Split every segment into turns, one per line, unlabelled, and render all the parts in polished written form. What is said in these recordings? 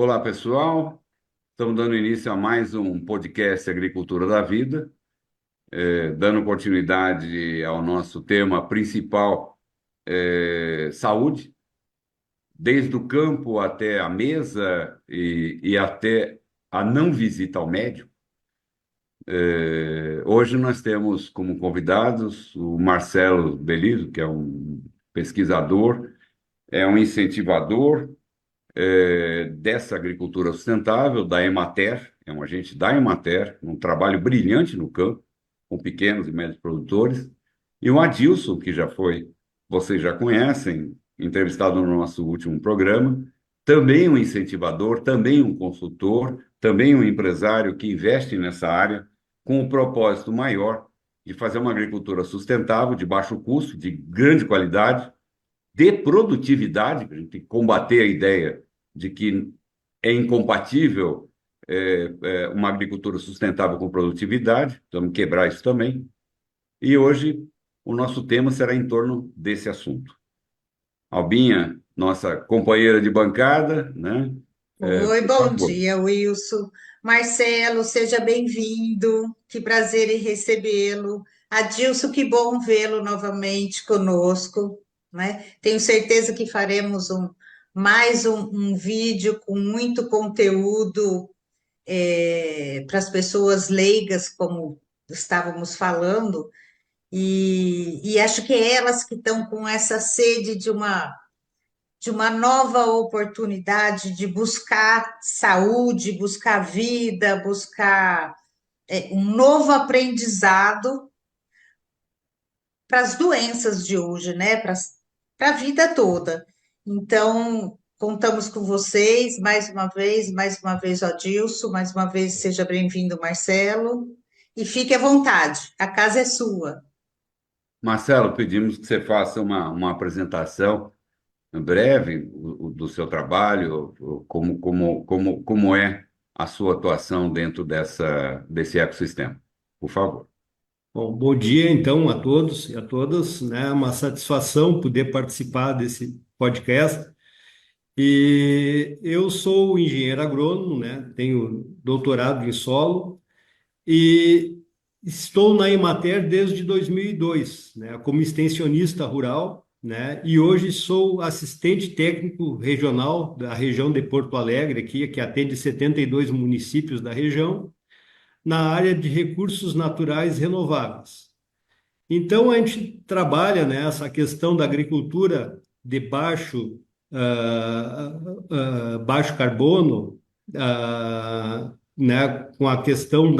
Olá, pessoal. Estamos dando início a mais um podcast Agricultura da Vida, dando continuidade ao nosso tema principal, saúde, desde o campo até a mesa e até a não visita ao médico. Hoje nós temos como convidados o Marcelo Belizo, que é um pesquisador, é um incentivador dessa agricultura sustentável, da Emater, é um agente da Emater, um trabalho brilhante no campo, com pequenos e médios produtores, e o Adilson, que já foi, vocês já conhecem, entrevistado no nosso último programa, também um incentivador, também um consultor, também um empresário que investe nessa área, com o propósito maior de fazer uma agricultura sustentável, de baixo custo, de grande qualidade, de produtividade, a gente tem que combater a ideia de que é incompatível uma agricultura sustentável com produtividade, vamos quebrar isso também. E hoje o nosso tema será em torno desse assunto. Albinha, nossa companheira de bancada, né?
Oi,
Por
bom
favor.
dia, Wilson. Marcelo, seja bem-vindo. Que prazer em recebê-lo. Adilson, que bom vê-lo novamente conosco, né? Tenho certeza que faremos mais um vídeo com muito conteúdo para as pessoas leigas, como estávamos falando, e acho que é elas que estão com essa sede de uma nova oportunidade de buscar saúde, buscar vida, buscar um novo aprendizado para as doenças de hoje, né? Para a vida toda. Então, contamos com vocês mais uma vez, Adilson, mais uma vez, seja bem-vindo, Marcelo, e fique à vontade, a casa é sua.
Marcelo, pedimos que você faça uma apresentação breve do seu trabalho, como é a sua atuação dentro desse ecossistema. Por favor.
Bom, bom dia então a todos e a todas, né? É uma satisfação poder participar desse podcast. E eu sou engenheiro agrônomo, né? Tenho doutorado em solo e estou na Emater desde 2002, né? Como extensionista rural, né? E hoje sou assistente técnico regional da região de Porto Alegre, aqui, que atende 72 municípios da região, na área de recursos naturais renováveis. Então, a gente trabalha nessa questão da agricultura de baixo carbono, né, com a questão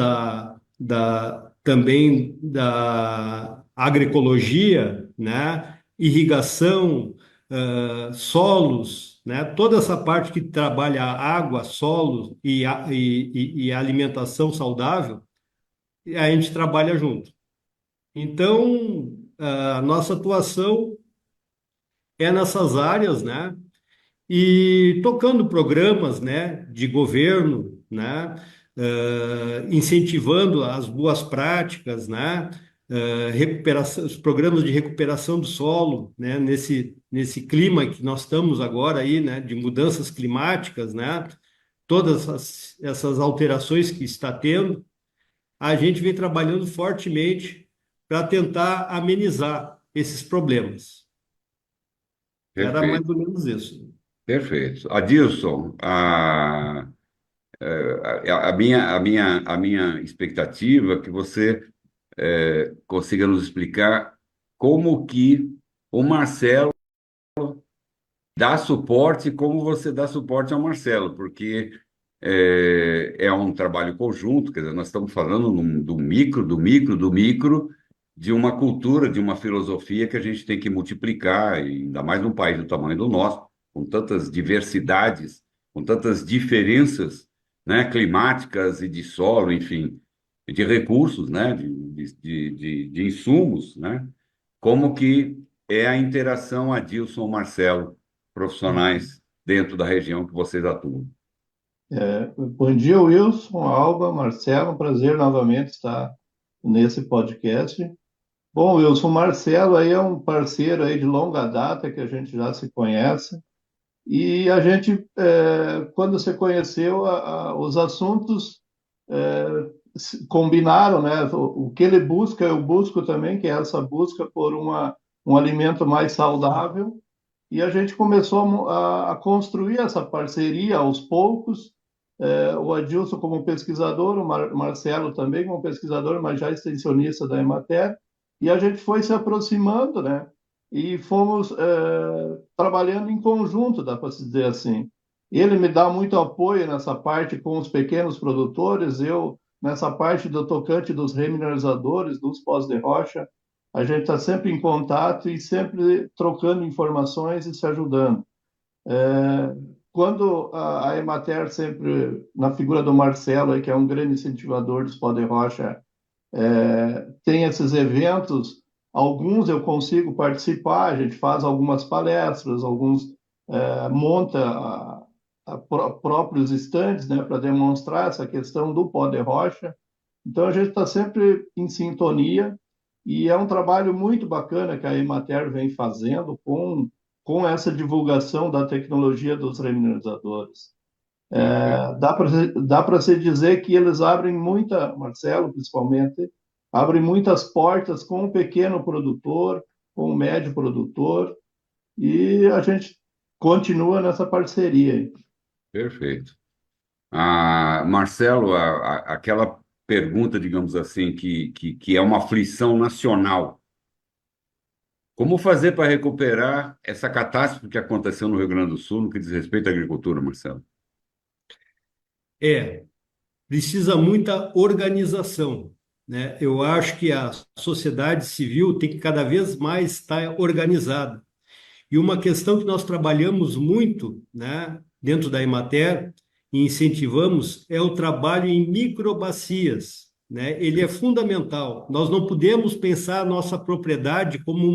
também da agroecologia, né, irrigação, solos, né, toda essa parte que trabalha a água, solo e alimentação saudável, a gente trabalha junto. Então, a nossa atuação é nessas áreas, né? E tocando programas, né, de governo, né, incentivando as boas práticas, né, recuperação, os programas de recuperação do solo, né, nesse clima que nós estamos agora aí, né, de mudanças climáticas, né, todas essas alterações que está tendo, a gente vem trabalhando fortemente para tentar amenizar esses problemas. Era mais
Perfeito,
ou menos isso.
perfeito. Adilson, a minha expectativa é que você consiga nos explicar como que o Marcelo dá suporte, como você dá suporte ao Marcelo, porque é um trabalho conjunto, quer dizer, nós estamos falando do micro, do micro, do micro, de uma cultura, de uma filosofia que a gente tem que multiplicar, e ainda mais num país do tamanho do nosso, com tantas diversidades, com tantas diferenças, né, climáticas e de solo, enfim, e de recursos, né, de insumos, né, como que é a interação Adilson-Marcelo, profissionais dentro da região que vocês atuam.
Bom dia, Wilson, Alba, Marcelo, um prazer novamente estar nesse podcast. Bom, Wilson, o Marcelo aí é um parceiro aí de longa data que a gente já se conhece E a gente, quando se conheceu, os assuntos combinaram, né? O que ele busca, eu busco também, que é essa busca por um alimento mais saudável. E a gente começou a construir essa parceria aos poucos. O Adilson como pesquisador, o Marcelo também como pesquisador, mas já extensionista da Emater. E a gente foi se aproximando, né? E fomos trabalhando em conjunto, dá para se dizer assim. Ele me dá muito apoio nessa parte com os pequenos produtores, eu nessa parte do tocante dos remineralizadores, dos pós de rocha, a gente está sempre em contato e sempre trocando informações e se ajudando. Quando a Emater sempre, na figura do Marcelo, que é um grande incentivador dos pó de rocha, tem esses eventos, alguns eu consigo participar, a gente faz algumas palestras, alguns monta próprios estandes, né, para demonstrar essa questão do pó de rocha. Então a gente está sempre em sintonia e é um trabalho muito bacana que a Emater vem fazendo com essa divulgação da tecnologia dos remineralizadores.
Perfeito.
Dá para se dizer que eles abrem Marcelo principalmente, abrem muitas portas com o pequeno produtor, com o médio produtor, e a gente continua nessa parceria.
Perfeito. Marcelo, aquela pergunta, digamos assim, que é uma aflição nacional. Como fazer para recuperar essa catástrofe que aconteceu no Rio Grande do Sul no que diz respeito à agricultura, Marcelo?
É, precisa muita organização, né? Eu acho que a sociedade civil tem que cada vez mais estar organizada. E uma questão que nós trabalhamos muito, né, dentro da Emater e incentivamos é o trabalho em microbacias, né? Ele é fundamental. Nós não podemos pensar a nossa propriedade como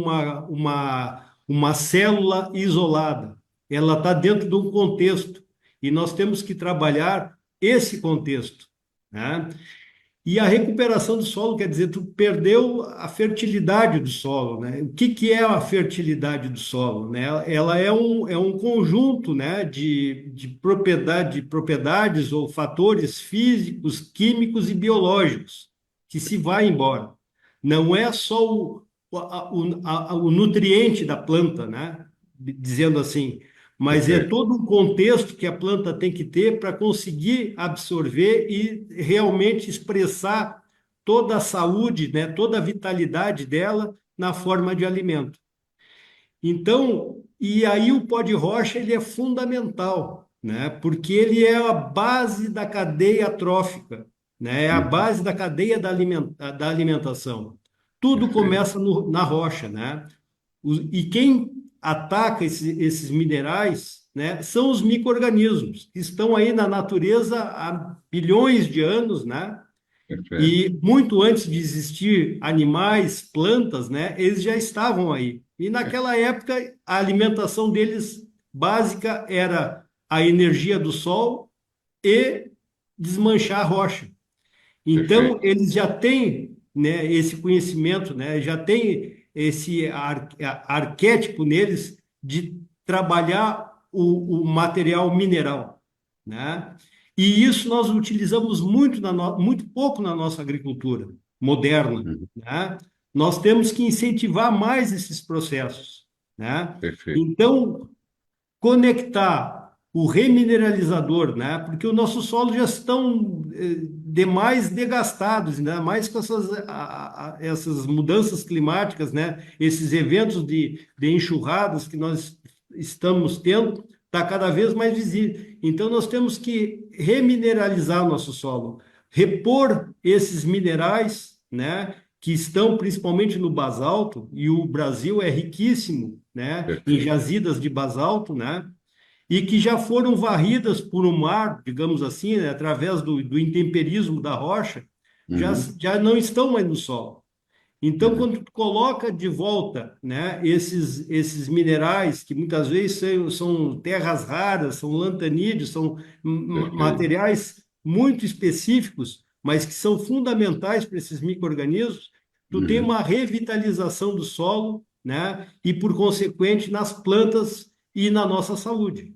uma célula isolada. Ela está dentro de um contexto e nós temos que trabalhar esse contexto, né? E a recuperação do solo quer dizer, tu perdeu a fertilidade do solo, né? O que é a fertilidade do solo, né? Ela é um conjunto, né, de propriedades ou fatores físicos, químicos e biológicos que se vai embora. Não é só o nutriente da planta, né? Dizendo assim, mas é
Perfeito.
todo um contexto que a planta tem que ter para conseguir absorver e realmente expressar toda a saúde, né, toda a vitalidade dela na forma de alimento. Então, e aí o pó de rocha ele é fundamental, né, porque ele é a base da cadeia trófica, né, é a
Uhum.
base da cadeia da alimentação. Tudo
Perfeito.
começa na rocha, né? E quem ataca esses minerais, né, são os micro-organismos, que estão aí na natureza há bilhões de anos, né?
Perfeito.
E muito antes de existir animais, plantas, né, eles já estavam aí. E naquela época, a alimentação deles básica era a energia do sol e desmanchar a rocha. Então,
Perfeito.
eles já têm, né, esse conhecimento, né, já têm esse arquétipo neles de trabalhar o material mineral, né? E isso nós utilizamos muito pouco na nossa agricultura moderna,
Uhum.
né? Nós temos que incentivar mais esses processos, né?
Perfeito.
Então, conectar o remineralizador, né? Porque os nossos solos já estão demais desgastados, ainda mais com essas mudanças climáticas, né? Esses eventos de enxurradas que nós estamos tendo, está cada vez mais visível. Então, nós temos que remineralizar o nosso solo, repor esses minerais, né? Que estão principalmente no basalto, e o Brasil é riquíssimo, né, em
Perfeito.
jazidas de basalto, né, e que já foram varridas por um mar, digamos assim, né, através do intemperismo da rocha, já,
Uhum.
já não estão mais no solo. Então,
Uhum.
quando tu coloca de volta, né, esses minerais, que muitas vezes são terras raras, são lantanídeos, são
Perfeito.
materiais muito específicos, mas que são fundamentais para esses micro-organismos, tu tem
Uhum.
uma revitalização do solo, né, e, por consequente, nas plantas e na nossa saúde.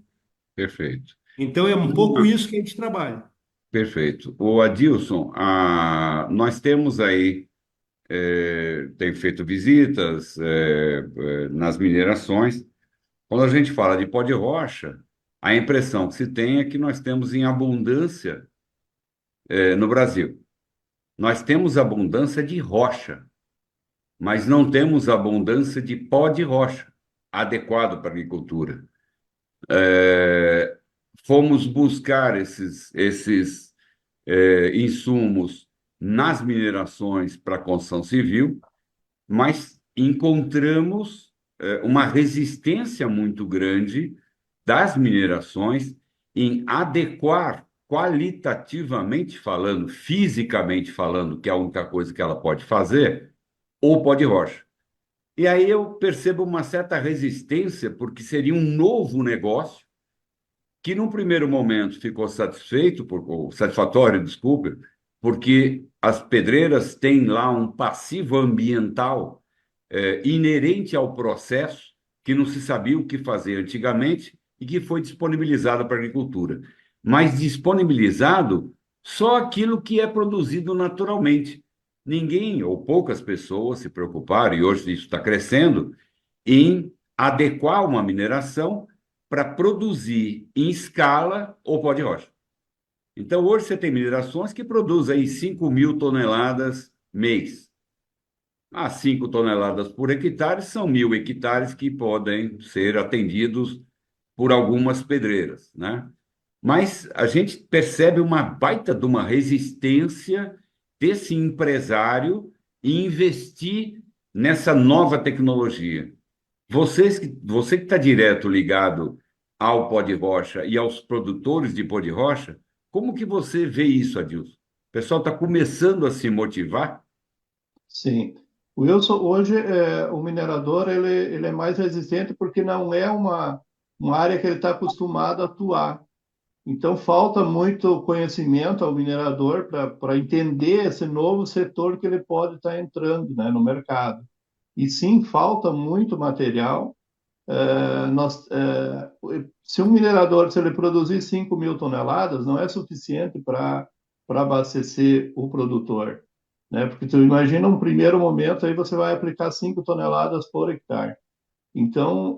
perfeito.
Então, é um pouco isso que a gente trabalha.
Perfeito. O Adilson, nós temos aí, tem feito visitas, nas minerações. Quando a gente fala de pó de rocha, a impressão que se tem é que nós temos em abundância, no Brasil. Nós temos abundância de rocha, mas não temos abundância de pó de rocha adequado para a agricultura. Fomos buscar esses insumos nas minerações para construção civil, mas encontramos uma resistência muito grande das minerações em adequar qualitativamente falando, fisicamente falando, que é a única coisa que ela pode fazer, o pó de rocha. E aí eu percebo uma certa resistência, porque seria um novo negócio que num primeiro momento ficou ou satisfatório, desculpe, porque as pedreiras têm lá um passivo ambiental inerente ao processo que não se sabia o que fazer antigamente e que foi disponibilizado para a agricultura. Mas disponibilizado só aquilo que é produzido naturalmente. Ninguém ou poucas pessoas se preocuparam, e hoje isso está crescendo, em adequar uma mineração para produzir em escala o pó de rocha. Então, hoje você tem minerações que produzem aí 5.000 toneladas mês. 5 toneladas por hectare são 1.000 hectares que podem ser atendidos por algumas pedreiras, né? Mas a gente percebe uma baita de uma resistência desse empresário em investir nessa nova tecnologia. Você que está direto ligado ao pó de rocha e aos produtores de pó de rocha, como que você vê isso, Adilson? O pessoal está começando a se motivar?
Sim. O Wilson, hoje, o minerador ele é mais resistente porque não é uma área que ele está acostumado a atuar. Então, falta muito conhecimento ao minerador para entender esse novo setor que ele pode estar entrando, né, no mercado. E sim, falta muito material. Se um minerador, se ele produzir 5.000 toneladas, não é suficiente para abastecer o produtor, né? Porque tu imagina um primeiro momento, aí você vai aplicar 5 toneladas por hectare. Então,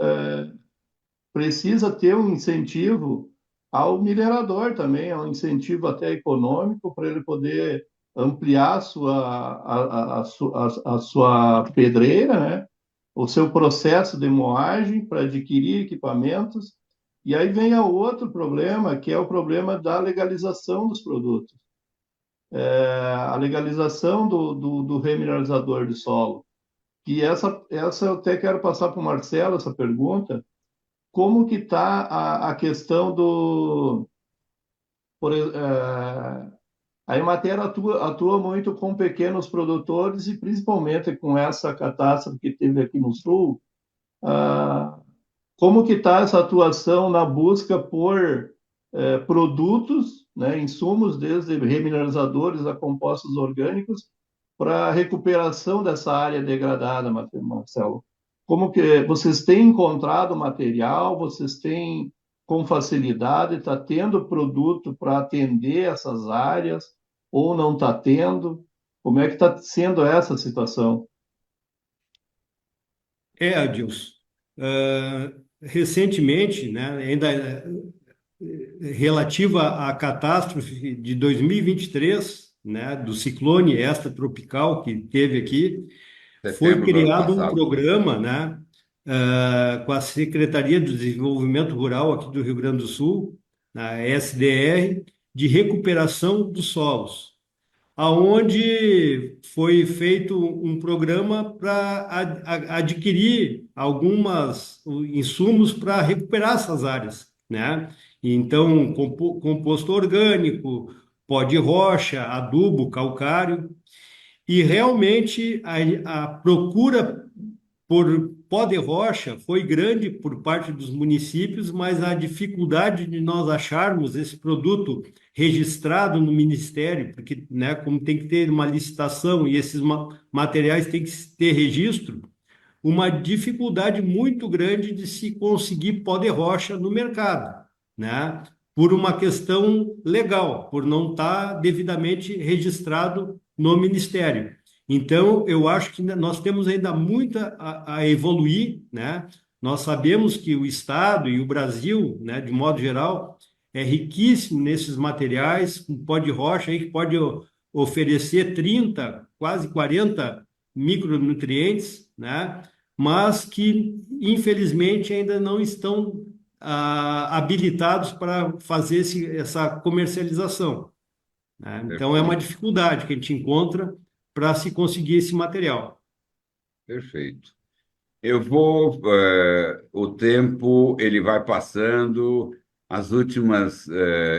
precisa ter um incentivo ao minerador também, um incentivo até econômico para ele poder ampliar a sua pedreira, né? O seu processo de moagem para adquirir equipamentos. E aí vem o outro problema, que é o problema da legalização dos produtos. A legalização do remineralizador de solo. E essa eu até quero passar para o Marcelo, essa pergunta. Como que está a questão a Emater atua muito com pequenos produtores e principalmente com essa catástrofe que teve aqui no Sul. Como que está essa atuação na busca por produtos, né, insumos, desde remineralizadores a compostos orgânicos, para a recuperação dessa área degradada, Marcelo? Como que vocês têm encontrado material, vocês têm com facilidade, está tendo produto para atender essas áreas, ou não está tendo? Como é que está sendo essa situação?
Adilson, recentemente, né, ainda relativa à catástrofe de 2023, né, do ciclone extratropical que teve aqui, foi
Setembro do ano
criado um
passado.
programa, né, com a Secretaria de Desenvolvimento Rural aqui do Rio Grande do Sul, a SDR, de recuperação dos solos, aonde foi feito um programa para adquirir algumas insumos para recuperar essas áreas, né? Então, composto orgânico, pó de rocha, adubo, calcário, e realmente a procura por pó de rocha foi grande por parte dos municípios, mas a dificuldade de nós acharmos esse produto registrado no Ministério, porque, né, como tem que ter uma licitação e esses materiais têm que ter registro, uma dificuldade muito grande de se conseguir pó de rocha no mercado, né? Por uma questão legal, por não estar devidamente registrado no Ministério. Então, eu acho que nós temos ainda muito a evoluir, né? Nós sabemos que o Estado e o Brasil, né, de modo geral, é riquíssimo nesses materiais, com pó de rocha aí que pode oferecer 30, quase 40 micronutrientes, né? Mas que, infelizmente, ainda não estão habilitados para fazer essa comercialização, né? Então, é uma
Perfeito,
dificuldade que a gente encontra para se conseguir esse material.
perfeito. Eu vou, o tempo ele vai passando. As últimas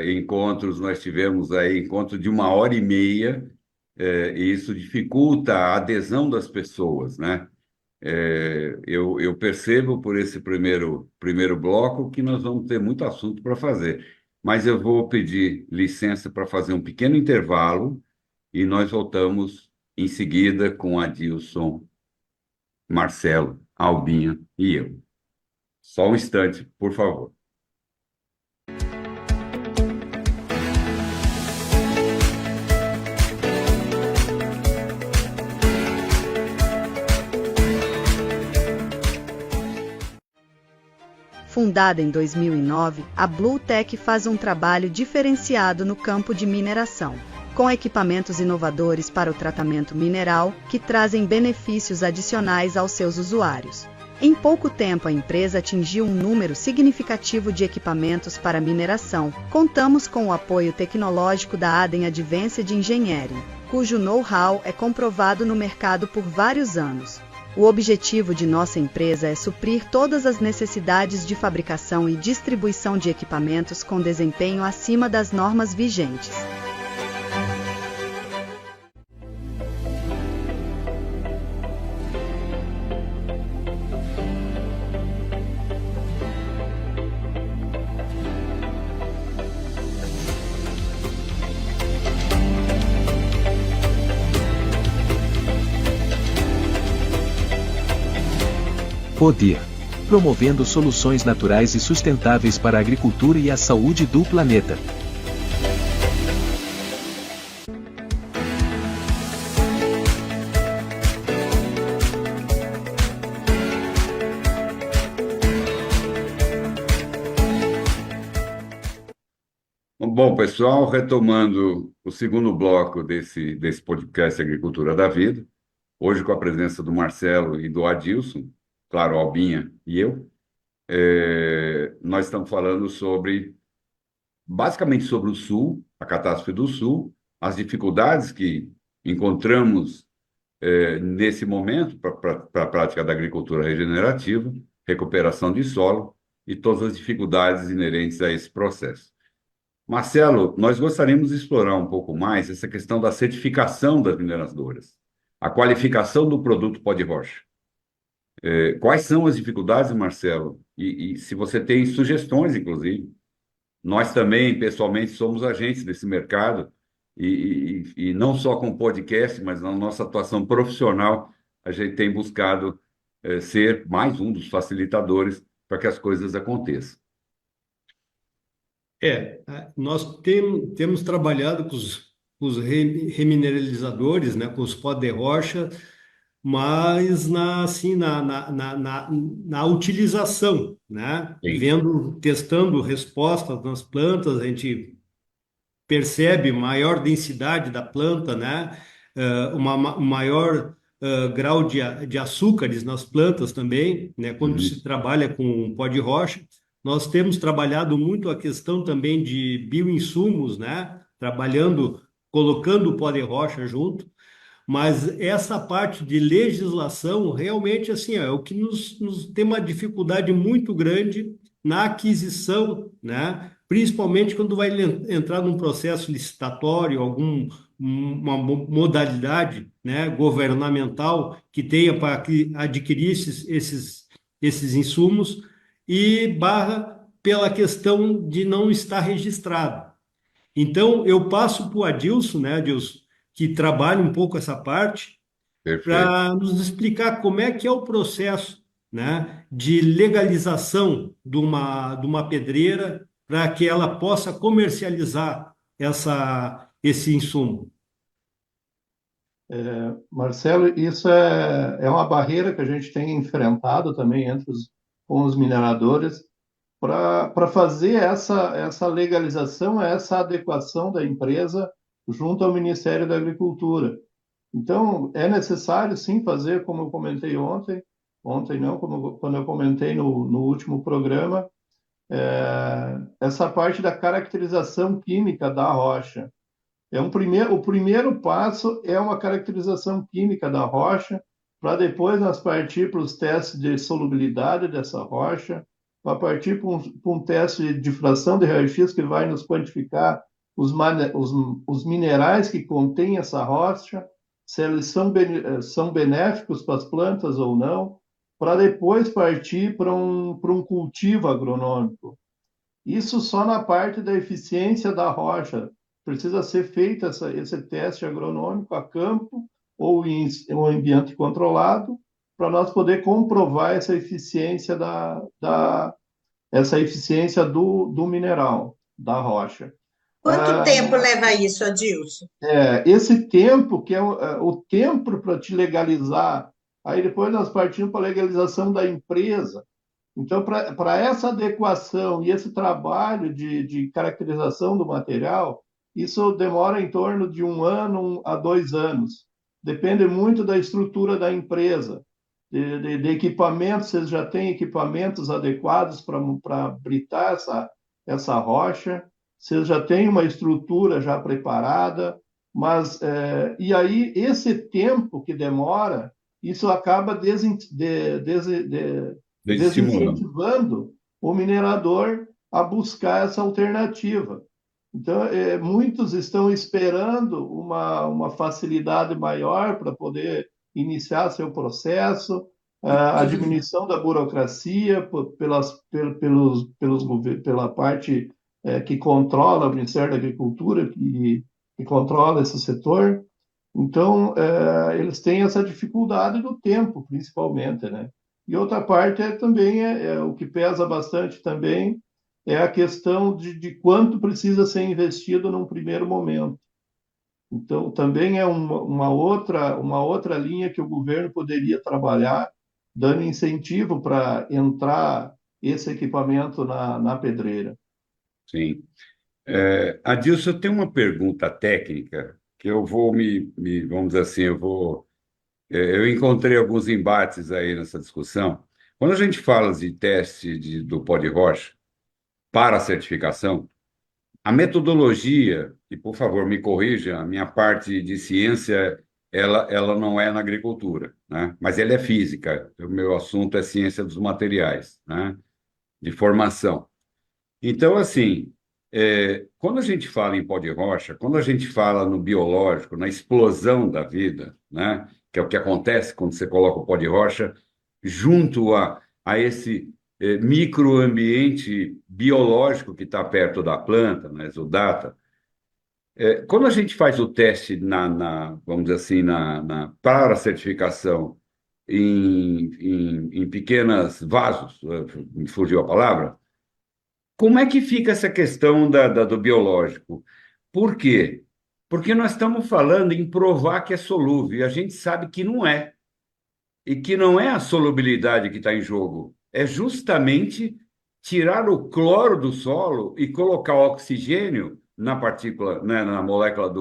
encontros nós tivemos aí encontro de 1 hora e meia, e isso dificulta a adesão das pessoas, né? Eu percebo por esse primeiro bloco que nós vamos ter muito assunto para fazer, mas eu vou pedir licença para fazer um pequeno intervalo e nós voltamos em seguida com Adilson, Marcelo, Albinha e eu. Só um instante, por favor.
Fundada em 2009, a Bluetech faz um trabalho diferenciado no campo de mineração, com equipamentos inovadores para o tratamento mineral que trazem benefícios adicionais aos seus usuários. Em pouco tempo, a empresa atingiu um número significativo de equipamentos para mineração. Contamos com o apoio tecnológico da Adem Advanced Engineering, cujo know-how é comprovado no mercado por vários anos. O objetivo de nossa empresa é suprir todas as necessidades de fabricação e distribuição de equipamentos com desempenho acima das normas vigentes.
Poder. Promovendo soluções naturais e sustentáveis para a agricultura e a saúde do planeta.
Bom, pessoal, retomando o segundo bloco desse podcast Agricultura da Vida, hoje com a presença do Marcelo e do Adilson, claro, Albinha e eu, nós estamos falando basicamente sobre o Sul, a catástrofe do Sul, as dificuldades que encontramos nesse momento para a prática da agricultura regenerativa, recuperação de solo e todas as dificuldades inerentes a esse processo. Marcelo, nós gostaríamos de explorar um pouco mais essa questão da certificação das mineradoras, a qualificação do produto pó de rocha. Quais são as dificuldades, Marcelo? E se você tem sugestões, inclusive. Nós também, pessoalmente, somos agentes desse mercado e não só com podcast, mas na nossa atuação profissional, a gente tem buscado ser mais um dos facilitadores para que as coisas aconteçam.
Nós temos trabalhado com os remineralizadores, né, com os pó de rocha, mas na utilização, né?
Sim.
Testando respostas nas plantas, a gente percebe maior densidade da planta, né? Um maior grau de açúcares nas plantas também, né? Quando
Uhum.
se trabalha com pó de rocha. Nós temos trabalhado muito a questão também de bioinsumos, né? Colocando o pó de rocha junto. Mas essa parte de legislação, realmente, assim, é o que nos tem uma dificuldade muito grande na aquisição, né? Principalmente quando vai entrar num processo licitatório, uma modalidade, né, governamental que tenha para adquirir esses insumos e barra pela questão de não estar registrado. Então, eu passo para o Adilson, né, Adilson, que trabalha um pouco essa parte,
Perfeito.
para nos explicar como é que é o processo, né, de legalização de uma pedreira para que ela possa comercializar esse insumo?
Marcelo, isso é uma barreira que a gente tem enfrentado também com os mineradores para fazer essa legalização, essa adequação da empresa junto ao Ministério da Agricultura. Então, é necessário, sim, fazer, como eu comentei ontem não, quando eu comentei no último programa, essa parte da caracterização química da rocha. O primeiro passo é uma caracterização química da rocha, para depois nós partir para os testes de solubilidade dessa rocha, para partir para um teste de difração de raio-x que vai nos quantificar os minerais que contém essa rocha, se eles são benéficos para as plantas ou não, para depois partir para um cultivo agronômico. Isso só na parte da eficiência da rocha. Precisa ser feito esse teste agronômico a campo ou em um ambiente controlado para nós poder comprovar essa eficiência essa eficiência do mineral, da rocha.
Quanto tempo leva isso, Adilson?
Esse tempo, que é o tempo para te legalizar, aí depois nós partimos para a legalização da empresa. Então, para essa adequação e esse trabalho de caracterização do material, isso demora em torno de 1 ano a 2 anos. Depende muito da estrutura da empresa, de equipamentos, vocês já têm equipamentos adequados para britar essa rocha, vocês já têm uma estrutura já preparada, mas, e aí, esse tempo que demora, isso acaba desincentivando o minerador a buscar essa alternativa. Então, muitos estão esperando uma facilidade maior para poder iniciar seu processo, a diminuição da burocracia pela parte que controla o Ministério da Agricultura, que controla esse setor. Então, eles têm essa dificuldade do tempo, principalmente, né? E outra parte também o que pesa bastante também é a questão de quanto precisa ser investido num primeiro momento. Então, também é uma outra linha que o governo poderia trabalhar, dando incentivo para entrar esse equipamento na pedreira.
Sim. Adilson, eu tenho uma pergunta técnica que eu vou vamos dizer assim, eu encontrei alguns embates aí nessa discussão. Quando a gente fala de teste do pó de rocha para a certificação, a metodologia, e por favor me corrija, a minha parte de ciência, ela não é na agricultura, né? Mas ela é física. O meu assunto é ciência dos materiais, né? De formação. Então, assim, quando a gente fala em pó de rocha, quando a gente fala no biológico, na explosão da vida, né? Que é o que acontece quando você coloca o pó de rocha junto a esse microambiente biológico que está perto da planta, na exudata. Quando a gente faz o teste vamos dizer assim, para a certificação em pequenos vasos, me fugiu a palavra, como é que fica essa questão do biológico? Por quê? Porque nós estamos falando em provar que é solúvel, e a gente sabe que não é. E que não é a solubilidade que está em jogo, é justamente tirar o cloro do solo e colocar o oxigênio na partícula, né, na molécula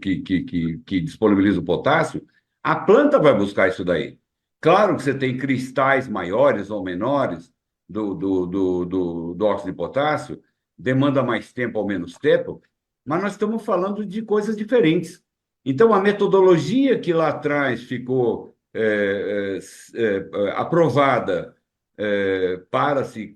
que disponibiliza o potássio. A planta vai buscar isso daí. Claro que você tem cristais maiores ou menores do óxido de potássio, demanda mais tempo ou menos tempo, mas nós estamos falando de coisas diferentes. Então, a metodologia que lá atrás ficou aprovada para se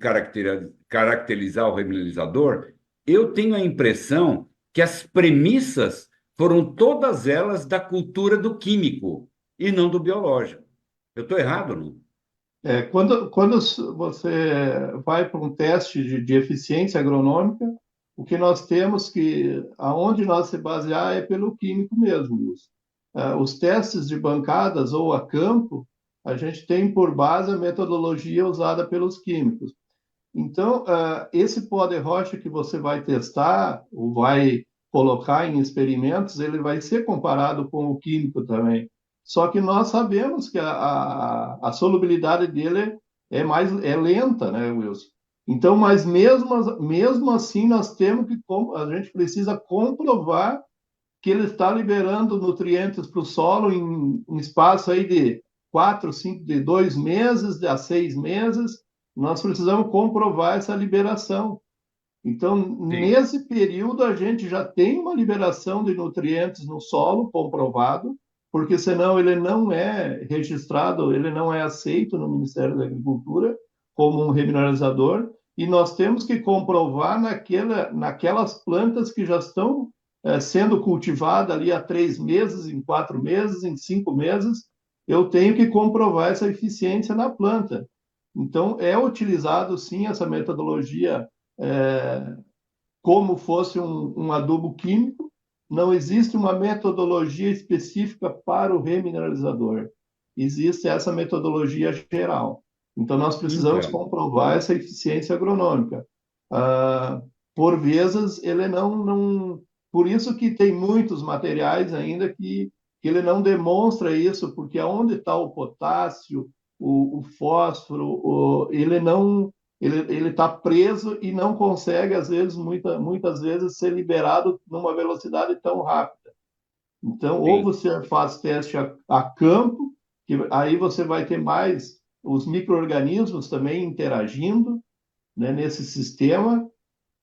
caracterizar o remineralizador, eu tenho a impressão que as premissas foram todas elas da cultura do químico e não do biológico. Eu estou errado, não?
Quando você vai para um teste de eficiência agronômica, o que nós temos aonde nós se basear é pelo químico mesmo, Wilson. Os testes de bancadas ou a campo, a gente tem por base a metodologia usada pelos químicos. Então, esse pó de rocha que você vai testar ou vai colocar em experimentos, ele vai ser comparado com o químico também. Só que nós sabemos que a solubilidade dele é lenta, né, Wilson? Então, mas mesmo assim, nós temos que, a gente precisa comprovar que ele está liberando nutrientes para o solo em espaço aí de 4, 5, de 2 meses a 6 meses. Nós precisamos comprovar essa liberação. Então,
Sim,
nesse período, a gente já tem uma liberação de nutrientes no solo comprovado, porque senão ele não é registrado, ele não é aceito no Ministério da Agricultura como um remineralizador, e nós temos que comprovar naquelas plantas que já estão sendo cultivadas ali há 3 meses, em 4 meses, em 5 meses, eu tenho que comprovar essa eficiência na planta. Então, é utilizado sim essa metodologia como fosse um adubo químico. Não existe uma metodologia específica para o remineralizador. Existe essa metodologia geral. Então, nós precisamos
então,
comprovar essa eficiência agronômica. Por vezes, ele não. Por isso que tem muitos materiais ainda que ele não demonstra isso, porque aonde está o potássio, o fósforo, ele não ele está preso e não consegue, às vezes, muitas vezes, ser liberado numa velocidade tão rápida. Então, ou
sim.
você faz teste a campo, que aí você vai ter mais os micro-organismos também interagindo, né, nesse sistema.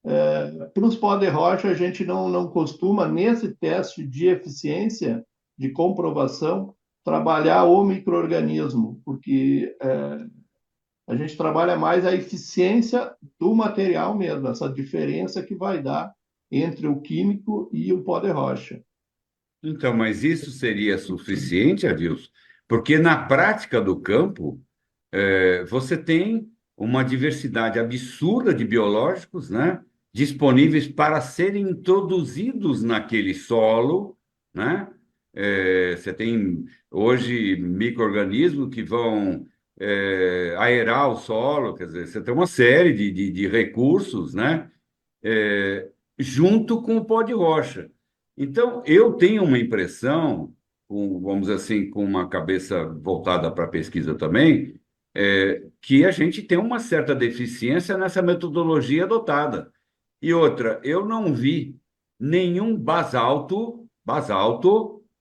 Para os pó de rocha, a gente não costuma, nesse teste de eficiência, de comprovação, trabalhar o micro-organismo, porque a gente trabalha mais a eficiência do material mesmo, essa diferença que vai dar entre o químico e o pó de rocha.
Então, mas isso seria suficiente, Adilson? Porque na prática do campo, você tem uma diversidade absurda de biológicos, né, disponíveis para serem introduzidos naquele solo, né? Você tem hoje micro-organismos que vão aerar o solo, quer dizer, você tem uma série de recursos, né? é, Junto com o pó de rocha. Então, eu tenho uma impressão, vamos dizer assim, com uma cabeça voltada para a pesquisa também, que a gente tem uma certa deficiência nessa metodologia adotada. E outra, eu não vi nenhum basalto,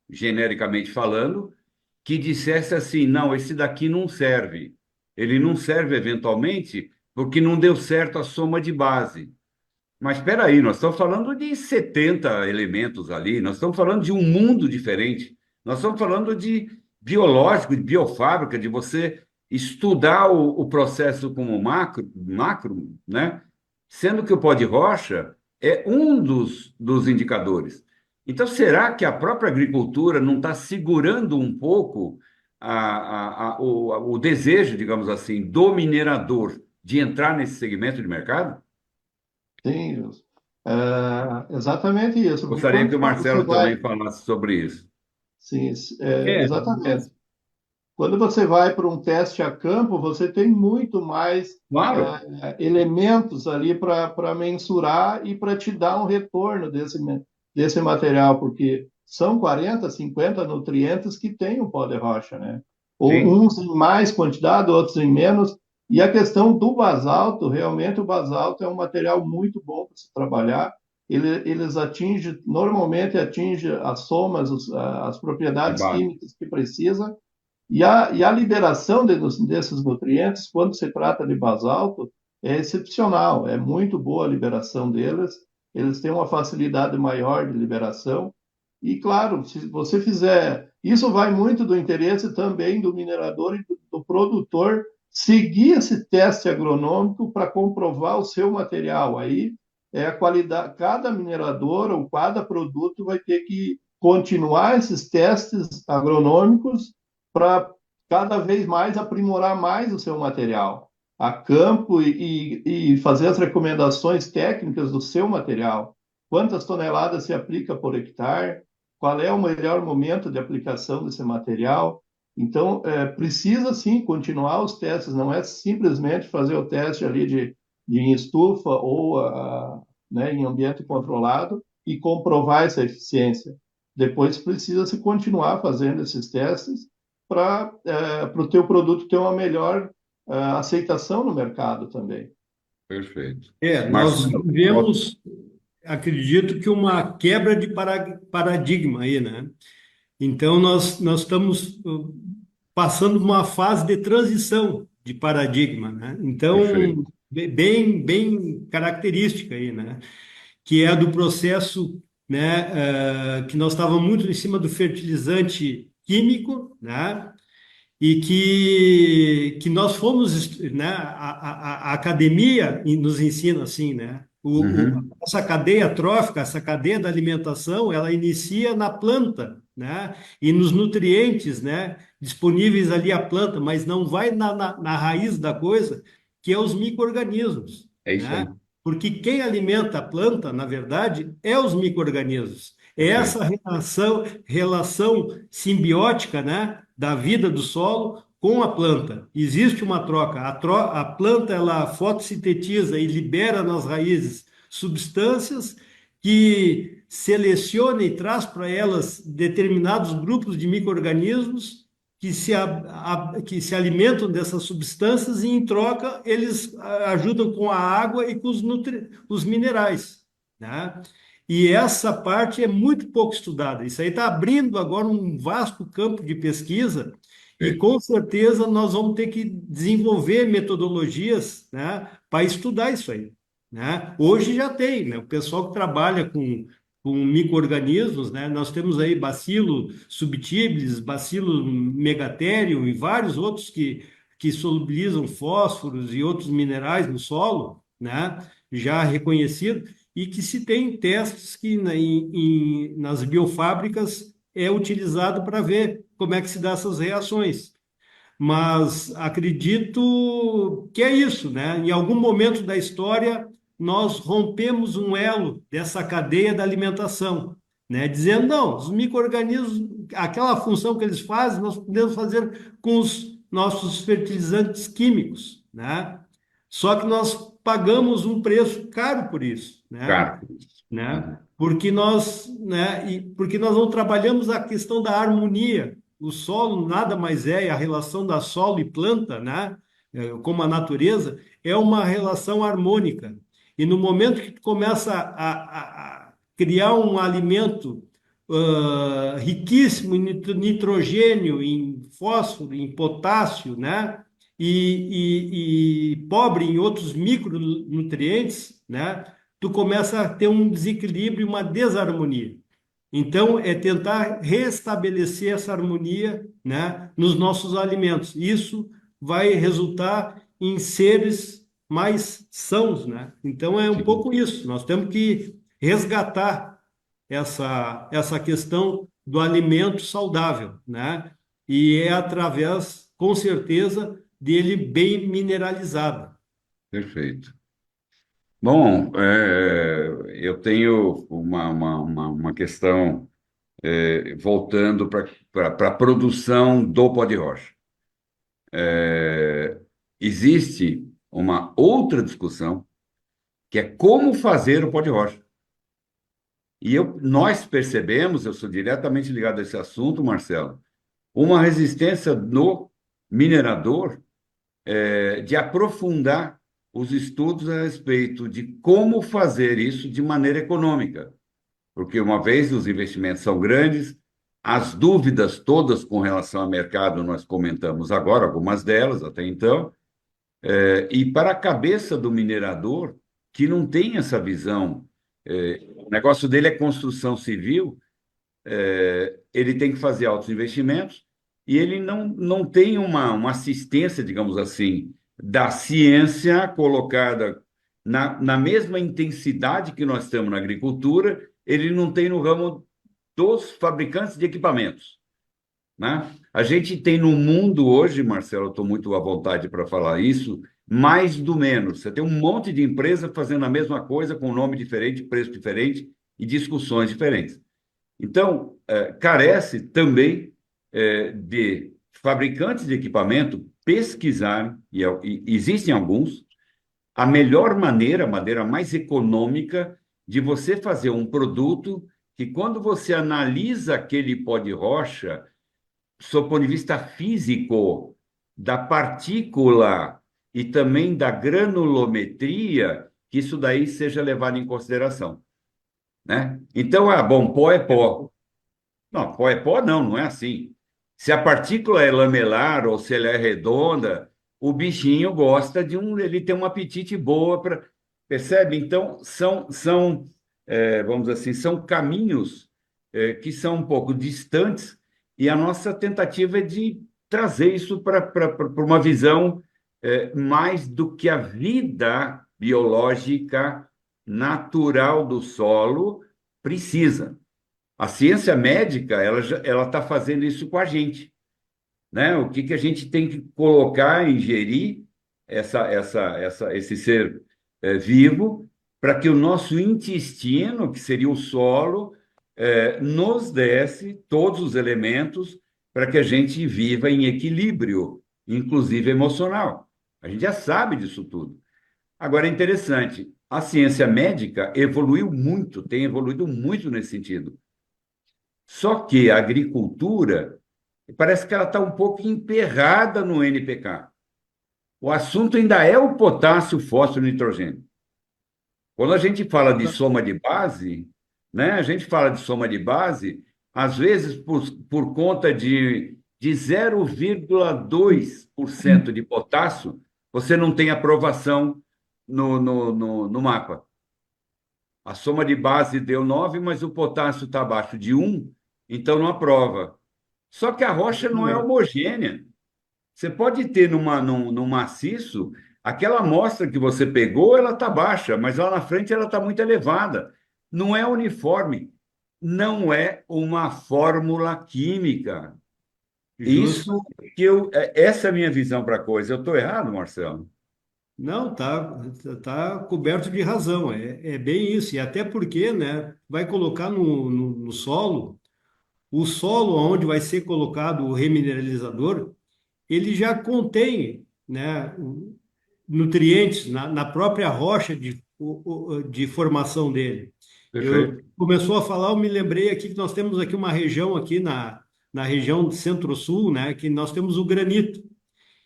genericamente falando, que dissesse assim, não, esse daqui não serve. Ele não serve eventualmente porque não deu certo a soma de base. Mas espera aí, nós estamos falando de 70 elementos ali, nós estamos falando de um mundo diferente, nós estamos falando de biológico, de biofábrica, de você estudar o processo como macro, né? Sendo que o pó de rocha é um dos indicadores. Então, será que a própria agricultura não está segurando um pouco o desejo, digamos assim, do minerador de entrar nesse segmento de mercado?
Sim, Wilson. Exatamente isso. Porque
Gostaria que
quando
o
você
Marcelo também
vai.
falasse sobre isso.
Sim,
É,
exatamente. Quando você vai para um teste a campo, você tem muito mais
Claro,
elementos ali para mensurar e para te dar um retorno desse material, porque são 40, 50 nutrientes que tem o pó de rocha, né? Ou
sim,
uns em mais quantidade, outros em menos. E a questão do basalto, realmente o basalto é um material muito bom para se trabalhar. Eles normalmente atinge as somas, as
de
propriedades
base.
químicas que precisa, e a liberação desses nutrientes, quando se trata de basalto, é excepcional, é muito boa a liberação deles, eles têm uma facilidade maior de liberação. E, claro, se você fizer. Isso vai muito do interesse também do minerador e do produtor seguir esse teste agronômico para comprovar o seu material. Aí é a qualidade, cada minerador ou cada produto vai ter que continuar esses testes agronômicos para cada vez mais aprimorar mais o seu material a campo e fazer as recomendações técnicas do seu material. Quantas toneladas se aplica por hectare? Qual é o melhor momento de aplicação desse material? Então, precisa sim continuar os testes, não é simplesmente fazer o teste ali em estufa ou né, em ambiente controlado e comprovar essa eficiência. Depois precisa-se continuar fazendo esses testes para o teu produto ter uma melhor aceitação no mercado também.
Perfeito.
Nós
Marcelo,
vivemos, acredito que uma quebra de paradigma aí, né? Então, nós estamos passando uma fase de transição de paradigma, né?
perfeito.
Então, bem característica aí, né? Que é a do processo, né? Que nós estávamos muito em cima do fertilizante químico, né? E que nós fomos, né? A academia nos ensina assim, né?
Uhum.
Essa cadeia trófica, essa cadeia da alimentação, ela inicia na planta, né? E nos nutrientes, né? Disponíveis ali à planta, mas não vai na raiz da coisa, que é os micro-organismos,
É isso
né?
aí.
Porque quem alimenta a planta, na verdade, é os micro-organismos. É essa
Perfeito.
relação simbiótica, né, da vida do solo com a planta. Existe uma troca. A planta ela fotossintetiza e libera nas raízes substâncias que seleciona e traz para elas determinados grupos de micro-organismos que se alimentam dessas substâncias e, em troca, eles ajudam com a água e com os minerais, né? E essa parte é muito pouco estudada. Isso aí está abrindo agora um vasto campo de pesquisa e,
Perfeito.
com certeza, nós vamos ter que desenvolver metodologias, né, para estudar isso aí, né? Hoje já tem, né? O pessoal que trabalha com micro-organismos, né? Nós temos aí Bacilo subtilis, Bacilo megatherium e vários outros que solubilizam fósforos e outros minerais no solo, né? Já reconhecido, e que se tem testes que nas biofábricas é utilizado para ver como é que se dá essas reações. Mas acredito que é isso, né? Em algum momento da história, nós rompemos um elo dessa cadeia da alimentação, né? Dizendo, não, os micro-organismos, aquela função que eles fazem, nós podemos fazer com os nossos fertilizantes químicos, né? Só que nós pagamos um preço caro por isso, né?
Carlos.
Né?
Uhum.
Porque nós não trabalhamos a questão da harmonia. O solo nada mais é, a relação da solo e planta, né? Como a natureza, é uma relação harmônica. E no momento que tu começa a criar um alimento riquíssimo em nitrogênio, em fósforo, em potássio, né? E pobre em outros micronutrientes, né? Tu começa a ter um desequilíbrio, uma desarmonia. Então, é tentar restabelecer essa harmonia, né, nos nossos alimentos. Isso vai resultar em seres mais sãos, né? Então, é um
Sim.
pouco isso. Nós temos que resgatar essa questão do alimento saudável, né? E é através, com certeza, dele bem mineralizado.
Perfeito. Bom, eu tenho uma questão voltando para a produção do pó de rocha. Existe uma outra discussão que é como fazer o pó de rocha. E nós percebemos, eu sou diretamente ligado a esse assunto, Marcelo, uma resistência no minerador de aprofundar os estudos a respeito de como fazer isso de maneira econômica. Porque, uma vez os investimentos são grandes, as dúvidas todas com relação ao mercado nós comentamos agora, algumas delas até então, e para a cabeça do minerador, que não tem essa visão, o negócio dele é construção civil, ele tem que fazer altos investimentos e ele não tem uma assistência, digamos assim, da ciência colocada na mesma intensidade que nós temos na agricultura, ele não tem no ramo dos fabricantes de equipamentos, né? A gente tem no mundo hoje, Marcelo, eu estou muito à vontade para falar isso, mais do menos. Você tem um monte de empresa fazendo a mesma coisa com nome diferente, preço diferente e discussões diferentes. Então, carece também de fabricantes de equipamento pesquisarem, e existem alguns, a melhor maneira, a maneira mais econômica de você fazer um produto que, quando você analisa aquele pó de rocha, sob o ponto de vista físico, da partícula e também da granulometria, que isso daí seja levado em consideração, né? Então, bom, pó é pó. Não, pó é pó, não, não é assim. Se a partícula é lamelar ou se ela é redonda, o bichinho gosta ele tem um apetite boa para, percebe? Então, vamos dizer assim, são caminhos que são um pouco distantes e a nossa tentativa é de trazer isso para uma visão mais do que a vida biológica natural do solo precisa. A ciência médica, ela está fazendo isso com a gente, né? O que que a gente tem que colocar, ingerir esse ser vivo, para que o nosso intestino, que seria o solo, nos desse todos os elementos para que a gente viva em equilíbrio, inclusive emocional. A gente já sabe disso tudo. Agora, é interessante, a ciência médica evoluiu muito, tem evoluído muito nesse sentido. Só que a agricultura parece que ela está um pouco emperrada no NPK. O assunto ainda é o potássio, fósforo e nitrogênio. Quando a gente fala de soma de base, né, a gente fala de soma de base, às vezes por conta de 0,2% de potássio, você não tem aprovação no mapa. A soma de base deu 9, mas o potássio está abaixo de 1, então não aprova. Só que a rocha não é homogênea. Você pode ter num maciço, aquela amostra que você pegou, ela está baixa, mas lá na frente ela está muito elevada. Não é uniforme. Não é uma fórmula química.
Justo.
Essa é a minha visão para a coisa. Eu estou errado, Marcelo?
Não, tá coberto de razão. É bem isso. E até porque, né, vai colocar no solo, o solo onde vai ser colocado o remineralizador, ele já contém, né, nutrientes na própria rocha de formação dele.
Perfeito.
Começou a falar, eu me lembrei aqui que nós temos aqui uma região aqui na região centro-sul, né, que nós temos o granito.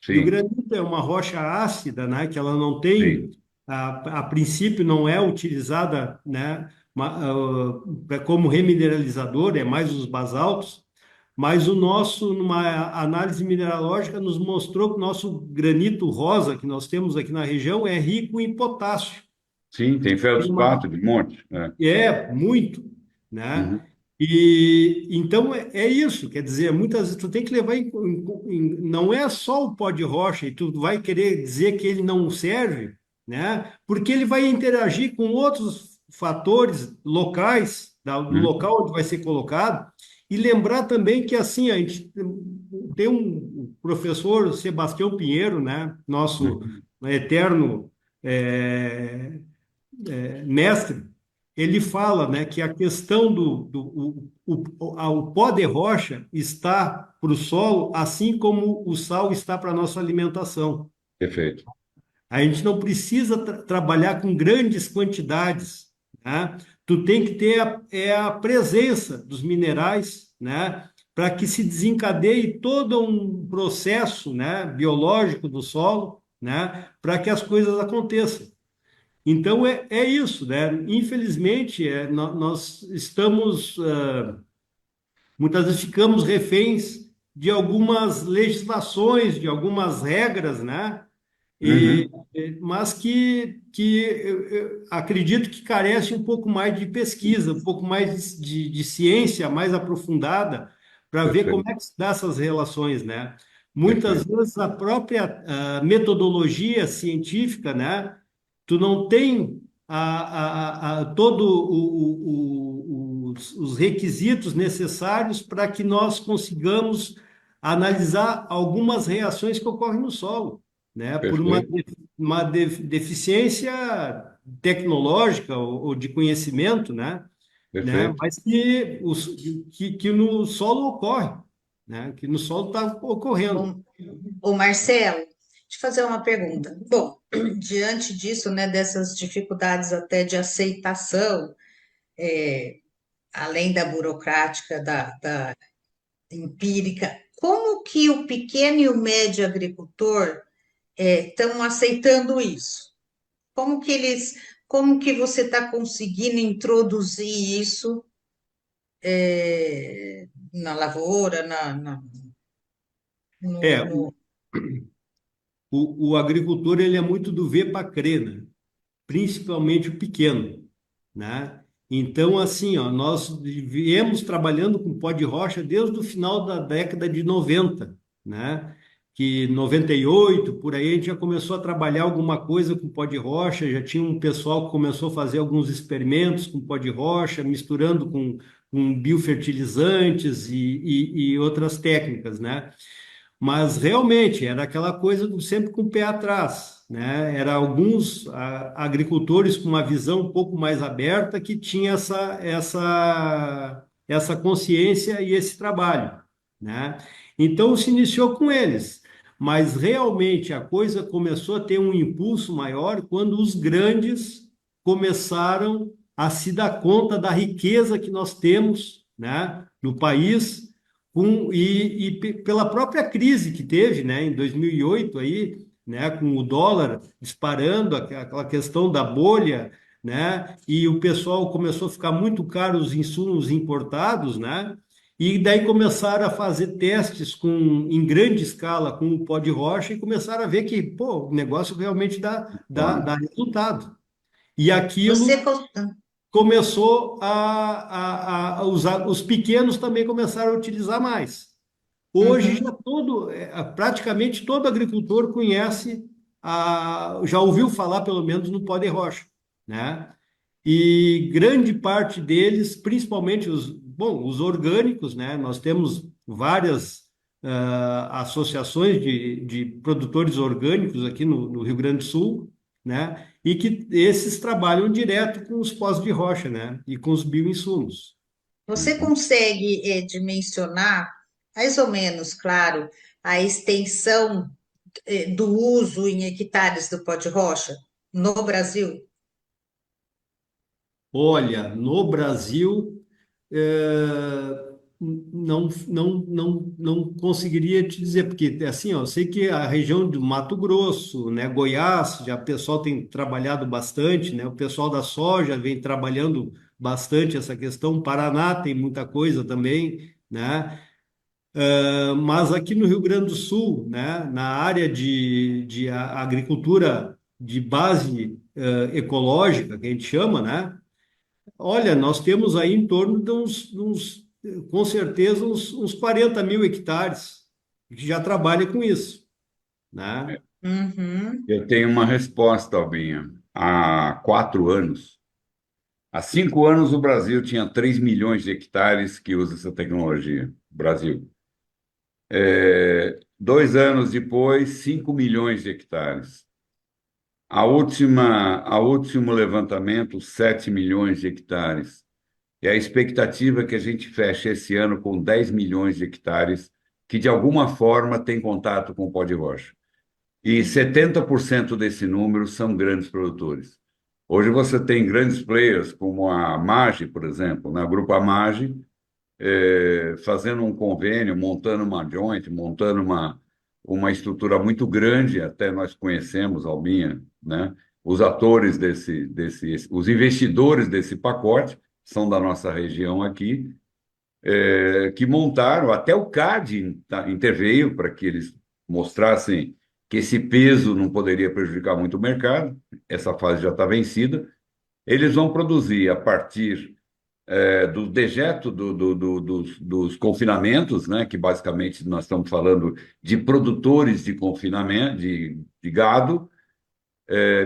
E o
Sim,
granito é uma rocha ácida, né, que ela não tem,
sim,
a princípio não é utilizada, né, como remineralizador, é mais os basaltos, mas numa análise mineralógica, nos mostrou que o nosso granito rosa, que nós temos aqui na região, é rico em potássio.
sim, tem
Tem
feldspato de monte. É.
muito, né?
Uhum.
E então é isso, quer dizer, muitas vezes tu tem que levar não é só o pó de rocha e tu vai querer dizer que ele não serve, né? Porque ele vai interagir com outros fatores locais, do
Uhum.
local onde vai ser colocado, e lembrar também que assim a gente tem um professor Sebastião Pinheiro, né? Nosso
Uhum.
eterno eh, mestre, ele fala, né, que a questão o pó de rocha está para o solo, assim como o sal está para a nossa alimentação.
Perfeito.
A gente não precisa trabalhar com grandes quantidades, né? Tu tem que ter a presença dos minerais, né? Para que se desencadeie todo um processo, né, biológico do solo, né? Para que as coisas aconteçam. Então é isso, né? Infelizmente, nós estamos, muitas vezes ficamos reféns de algumas legislações, de algumas regras, né?
Uhum.
Mas que eu acredito que carece um pouco mais de pesquisa, um pouco mais de ciência mais aprofundada para ver como
Perfeito.
é que se dá essas relações, né? Muitas
Perfeito.
vezes a própria metodologia científica, né? Tu não tem todo os requisitos necessários para que nós consigamos analisar algumas reações que ocorrem no solo, né? Por
Perfeito.
deficiência tecnológica ou de conhecimento, né?
Perfeito.
Mas que no solo ocorre, né? Que no solo está ocorrendo.
Ô, Marcelo, deixa eu fazer uma pergunta. Bom, diante disso, né, dessas dificuldades até de aceitação, além da burocrática, da empírica, como que o pequeno e o médio agricultor estão aceitando isso? Como que você está conseguindo introduzir isso na lavoura,
É,
no...
o agricultor ele é muito do ver para crer, né? Principalmente o pequeno, né? Então, assim, ó, nós viemos trabalhando com pó de rocha desde o final da década de 90, né? Que 98, por aí, a gente já começou a trabalhar alguma coisa com pó de rocha, já tinha um pessoal que começou a fazer alguns experimentos com pó de rocha, misturando com biofertilizantes e outras técnicas, né? Mas realmente era aquela coisa sempre com o pé atrás, né? Era alguns agricultores com uma visão um pouco mais aberta que tinha essa consciência e esse trabalho, né? Então se iniciou com eles, mas realmente a coisa começou a ter um impulso maior quando os grandes começaram a se dar conta da riqueza que nós temos, né, no país pela própria crise que teve, né, em 2008 aí, né, com o dólar disparando, aquela questão da bolha, né, e o pessoal começou a ficar muito caro os insumos importados, né, e daí começaram a fazer testes em grande escala com o pó de rocha e começaram a ver que, pô, o negócio realmente dá resultado. E aquilo
Você, cons-
começou a usar, os pequenos também começaram a utilizar mais. Hoje
Uhum.
já praticamente todo agricultor conhece, já ouviu falar pelo menos no pó de rocha, né? E grande parte deles, principalmente os orgânicos, né? Nós temos várias associações de produtores orgânicos aqui no Rio Grande do Sul, né? E que esses trabalham direto com os pós de rocha, né? E com os bioinsumos.
Você consegue dimensionar, mais ou menos, claro, a extensão do uso em hectares do pó de rocha no Brasil?
Olha, no Brasil, não conseguiria te dizer, porque assim, ó, eu sei que a região do Mato Grosso, né, Goiás, já o pessoal tem trabalhado bastante, né, o pessoal da soja vem trabalhando bastante essa questão, Paraná tem muita coisa também, né, mas aqui no Rio Grande do Sul, né, na área de agricultura de base ecológica, que a gente chama, né, olha, nós temos aí em torno com certeza, uns 40 mil hectares que já trabalha com isso, né?
Uhum.
Eu tenho uma resposta, Albinha. Há 4 anos, há 5 anos, o Brasil tinha 3 milhões de hectares que usa essa tecnologia. Brasil. 2 anos depois, 5 milhões de hectares. A último levantamento, 7 milhões de hectares. E a expectativa é que a gente feche esse ano com 10 milhões de hectares que, de alguma forma, têm contato com o pó de rocha. E 70% desse número são grandes produtores. Hoje você tem grandes players como a Mage, por exemplo, né? O grupo Amage, fazendo um convênio, montando uma joint, montando uma estrutura muito grande, até nós conhecemos, Albinha, né? Os atores os investidores desse pacote são da nossa região aqui, que montaram, até o CAD interveio para que eles mostrassem que esse peso não poderia prejudicar muito o mercado, essa fase já está vencida. Eles vão produzir a partir do dejeto dos confinamentos, né, que basicamente nós estamos falando de produtores de confinamento, de gado,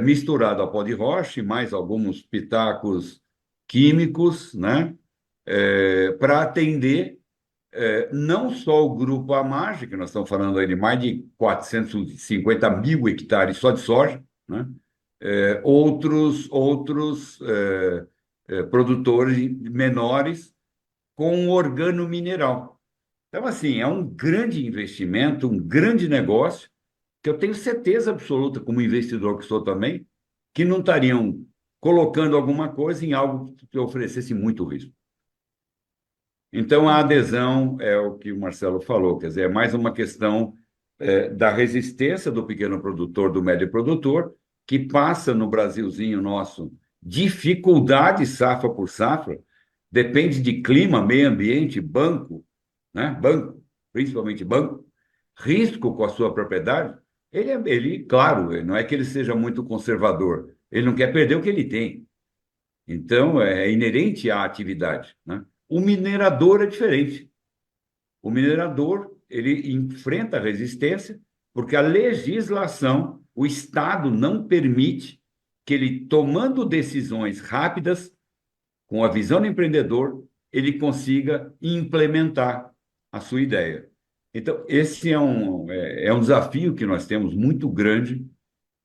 misturado a pó de rocha e mais alguns pitacos químicos, né, para atender não só o grupo Amage, que nós estamos falando aí de mais de 450 mil hectares só de soja, né? Outros produtores menores com organomineral. Então, assim, é um grande investimento, um grande negócio que eu tenho certeza absoluta, como investidor que sou também, que não estariam colocando alguma coisa em algo que oferecesse muito risco. Então, a adesão é o que o Marcelo falou, quer dizer, é mais uma questão da resistência do pequeno produtor, do médio produtor, que passa no Brasilzinho nosso dificuldade safra por safra, depende de clima, meio ambiente, banco, né? Banco, principalmente banco, risco com a sua propriedade. Ele, claro, não é que ele seja muito conservador, ele não quer perder o que ele tem. Então, é inerente à atividade, né? O minerador é diferente. O minerador, ele enfrenta a resistência porque a legislação, o Estado não permite que ele, tomando decisões rápidas, com a visão do empreendedor, ele consiga implementar a sua ideia. Então, esse é um desafio que nós temos muito grande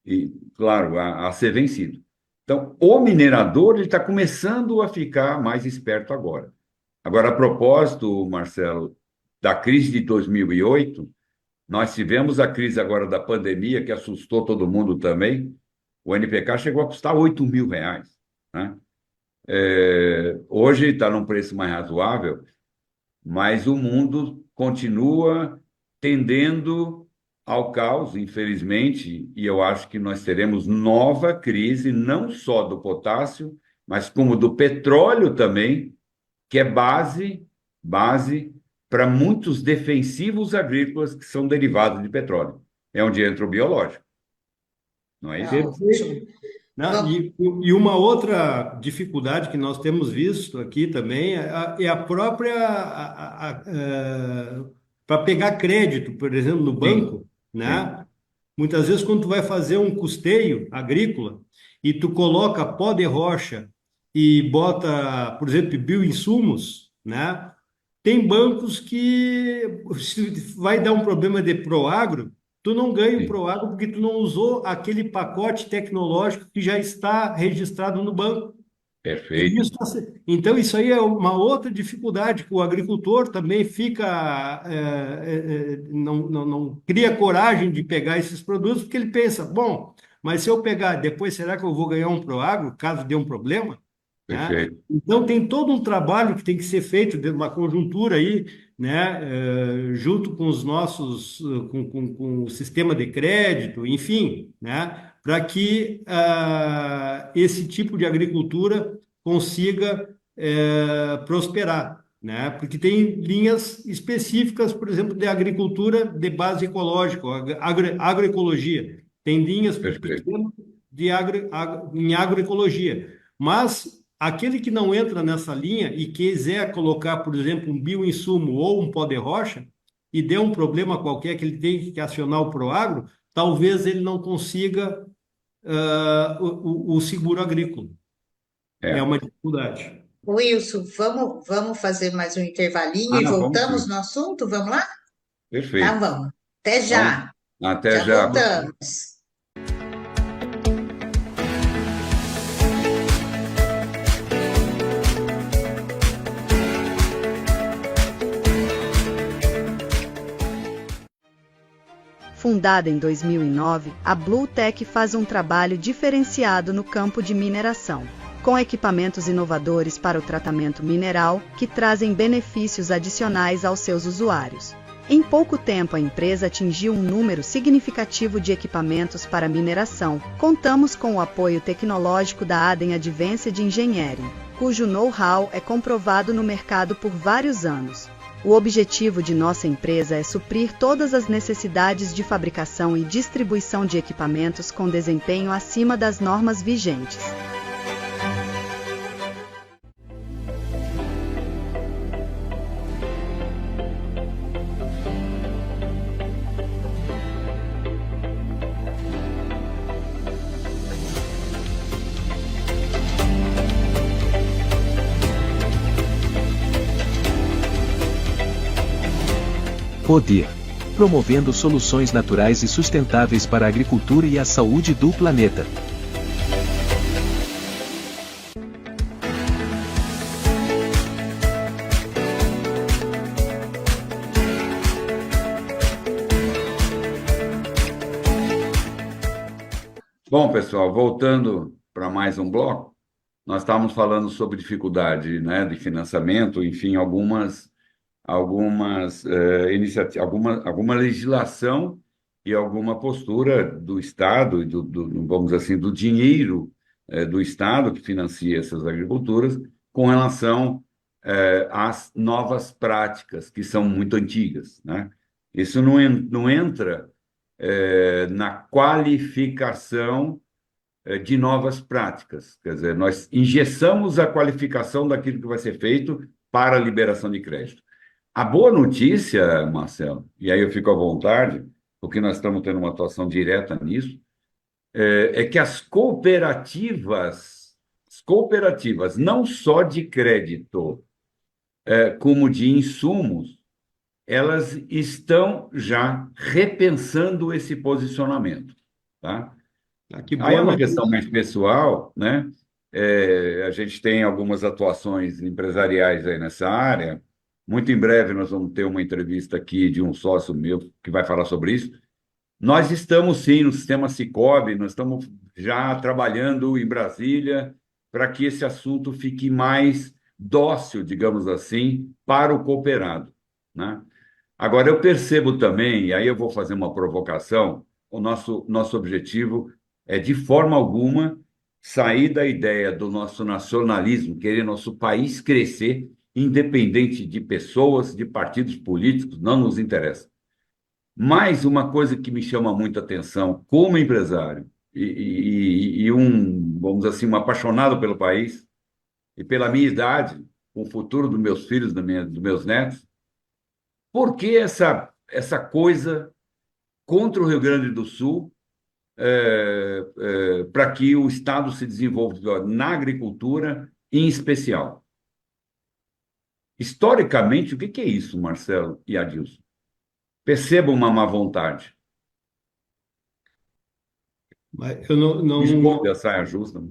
e, claro, a ser vencido. Então, o minerador ele está começando a ficar mais esperto agora. Agora, a propósito, Marcelo, da crise de 2008, nós tivemos a crise agora da pandemia, que assustou todo mundo também. O NPK chegou a custar R$ 8.000, né? Hoje está num preço mais razoável, mas o mundo continua tendendo ao caos, infelizmente, e eu acho que nós teremos nova crise, não só do potássio, mas como do petróleo também, que é base para muitos defensivos agrícolas que são derivados de petróleo. É onde entra o biológico, não é isso?
Perfeito. E uma outra dificuldade que nós temos visto aqui também é a própria para pegar crédito, por exemplo, no banco, né? Muitas vezes quando tu vai fazer um custeio agrícola e tu coloca pó de rocha e bota, por exemplo, bioinsumos, né? Tem bancos que se vai dar um problema de Proagro, tu não ganha o Proagro porque tu não usou aquele pacote tecnológico que já está registrado no banco.
Perfeito.
Então, isso aí é uma outra dificuldade, que o agricultor também fica, não cria coragem de pegar esses produtos, porque ele pensa, bom, mas se eu pegar depois, será que eu vou ganhar um Proagro, caso dê um problema? Né? Então, tem todo um trabalho que tem que ser feito dentro de uma conjuntura aí, né? Junto com os nossos, com o sistema de crédito, enfim, né? Para que esse tipo de agricultura consiga prosperar, né? Porque tem linhas específicas, por exemplo, de agricultura de base ecológica, agroecologia. Tem linhas pequenas em agroecologia, mas aquele que não entra nessa linha e quiser colocar, por exemplo, um bioinsumo ou um pó de rocha e der um problema qualquer que ele tem que acionar o Proagro, talvez ele não consiga o seguro agrícola. É uma dificuldade.
Wilson, vamos fazer mais um intervalinho e voltamos no assunto? Vamos lá?
Perfeito.
Então vamos. Até já.
Até já.
Voltamos.
Fundada em 2009, a Bluetech faz um trabalho diferenciado no campo de mineração, com equipamentos inovadores para o tratamento mineral que trazem benefícios adicionais aos seus usuários. Em pouco tempo, a empresa atingiu um número significativo de equipamentos para mineração. Contamos com o apoio tecnológico da Adem Advanced Engineering, cujo know-how é comprovado no mercado por vários anos. O objetivo de nossa empresa é suprir todas as necessidades de fabricação e distribuição de equipamentos com desempenho acima das normas vigentes.
Poder. Promovendo soluções naturais e sustentáveis para a agricultura e a saúde do planeta.
Bom, pessoal, voltando para mais um bloco, nós estávamos falando sobre dificuldade, né, de financiamento, enfim, algumas iniciativas, alguma legislação e alguma postura do Estado, vamos dizer assim, do dinheiro do Estado que financia essas agriculturas com relação às novas práticas, que são muito antigas, né? Isso não entra na qualificação de novas práticas. Quer dizer, nós engessamos a qualificação daquilo que vai ser feito para a liberação de crédito. A boa notícia, Marcelo, e aí eu fico à vontade, porque nós estamos tendo uma atuação direta nisso, é que as cooperativas, não só de crédito, como de insumos, elas estão já repensando esse posicionamento, tá?
Que
Aí é
boa
uma questão
notícia.
mais pessoal, né? A gente tem algumas atuações empresariais aí nessa área. Muito em breve nós vamos ter uma entrevista aqui de um sócio meu que vai falar sobre isso. Nós estamos sim no sistema Sicoob, nós estamos já trabalhando em Brasília para que esse assunto fique mais dócil, digamos assim, para o cooperado, né? Agora eu percebo também, e aí eu vou fazer uma provocação, o nosso objetivo é de forma alguma sair da ideia do nosso nacionalismo, querer nosso país crescer, independente de pessoas, de partidos políticos, não nos interessa. Mas uma coisa que me chama muita atenção como empresário e vamos dizer assim, um apaixonado pelo país e pela minha idade, com o futuro dos meus filhos, dos meus netos, por que essa coisa contra o Rio Grande do Sul para que o Estado se desenvolva na agricultura em especial? Historicamente, o que é isso, Marcelo e Adilson? Perceba uma má vontade.
Mas eu não,
Desculpe a saia justa.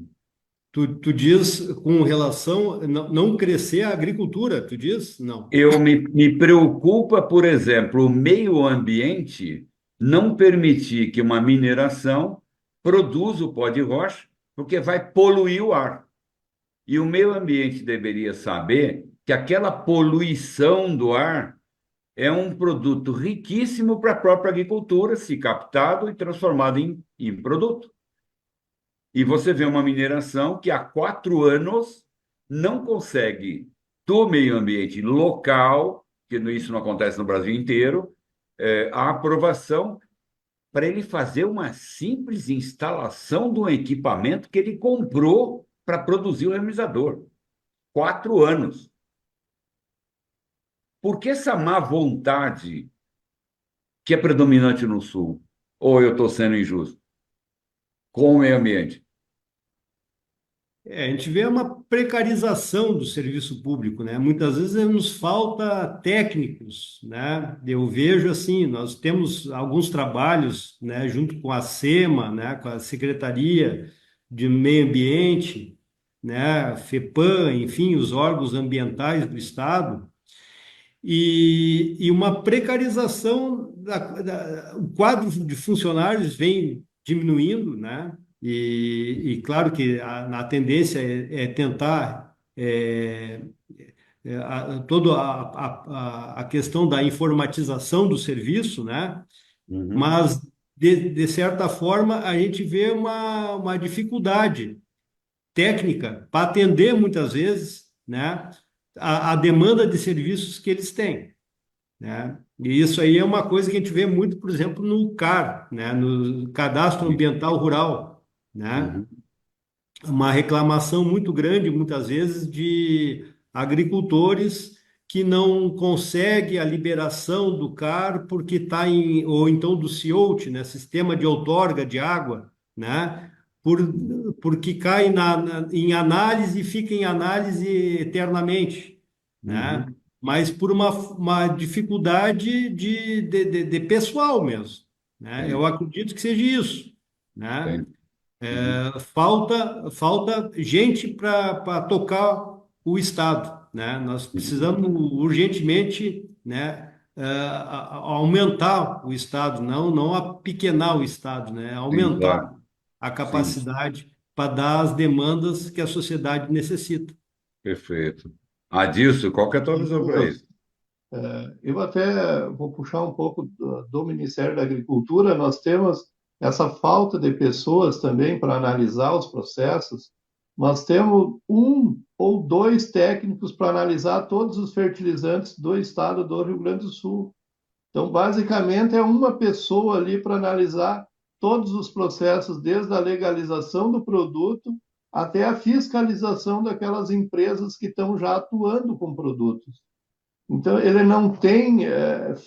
tu diz com relação não crescer a agricultura, tu diz? Não.
Me preocupa, por exemplo, o meio ambiente não permitir que uma mineração produza o pó de rocha, porque vai poluir o ar. E o meio ambiente deveria saber que aquela poluição do ar é um produto riquíssimo para a própria agricultura, se captado e transformado em produto. E você vê uma mineração que há 4 anos não consegue, do meio ambiente local, que isso não acontece no Brasil inteiro, a aprovação para ele fazer uma simples instalação de um equipamento que ele comprou para produzir o realizador. 4 anos. Por que essa má vontade que é predominante no Sul? Ou eu estou sendo injusto? Com o meio ambiente?
A gente vê uma precarização do serviço público, né? Muitas vezes nos falta técnicos, né? Eu vejo assim, nós temos alguns trabalhos, né, junto com a SEMA, né, com a Secretaria de Meio Ambiente, né, FEPAM, enfim, os órgãos ambientais do Estado, e uma precarização o quadro de funcionários vem diminuindo, né? E claro que a tendência é tentar toda a questão da informatização do serviço, né?
Uhum.
Mas de certa forma a gente vê uma dificuldade técnica para atender muitas vezes, né, a demanda de serviços que eles têm, né? E isso aí é uma coisa que a gente vê muito, por exemplo, no CAR, né, no Cadastro Ambiental Rural, né?
Uhum.
Uma reclamação muito grande, muitas vezes, de agricultores que não conseguem a liberação do CAR porque está em, ou então do CIOT, né, Sistema de Outorga de Água, né, por, porque cai em análise e fica em análise eternamente, né,
Uhum.
mas por uma dificuldade de pessoal mesmo, né, eu
Tem,
acredito que seja isso, né.
tem. Uhum.
Falta gente para tocar o Estado, né? Nós
Uhum.
precisamos urgentemente, né, aumentar o Estado, não apequenar o Estado, né?
Sim,
Aumentar
claro.
a
sim,
capacidade para dar as demandas que a sociedade necessita.
perfeito. Adilson, qual que é a tua visão para isso?
Eu até vou puxar um pouco do Ministério da Agricultura. Nós temos essa falta de pessoas também para analisar os processos. Nós temos um ou dois técnicos para analisar todos os fertilizantes do estado do Rio Grande do Sul. Então, basicamente, é uma pessoa ali para analisar todos os processos, desde a legalização do produto até a fiscalização daquelas empresas que estão já atuando com produtos. Então, ele não tem,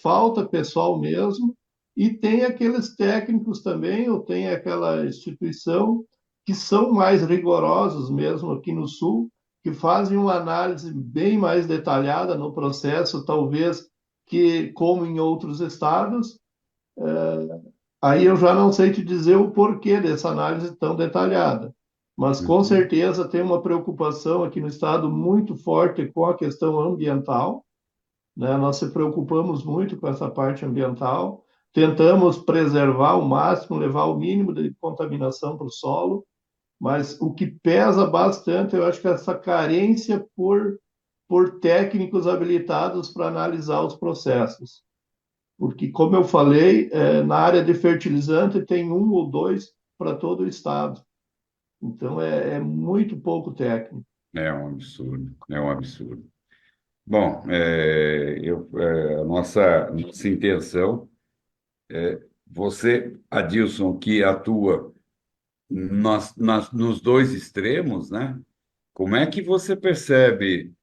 falta pessoal mesmo, e tem aqueles técnicos também, ou tem aquela instituição que são mais rigorosos mesmo aqui no Sul, que fazem uma análise bem mais detalhada no processo, talvez que como em outros estados. Aí eu já não sei te dizer o porquê dessa análise tão detalhada, mas com
Uhum.
certeza tem uma preocupação aqui no estado muito forte com a questão ambiental, né? Nós se preocupamos muito com essa parte ambiental, tentamos preservar ao máximo, levar o mínimo de contaminação para o solo, mas o que pesa bastante, eu acho que é essa carência por técnicos habilitados para analisar os processos. Porque, como eu falei, na área de fertilizante tem um ou dois para todo o estado. Então, é muito pouco técnico.
É um absurdo, é um absurdo. Bom, a nossa intenção, você, Adilson, que atua nos dois extremos, né? Como é que você percebe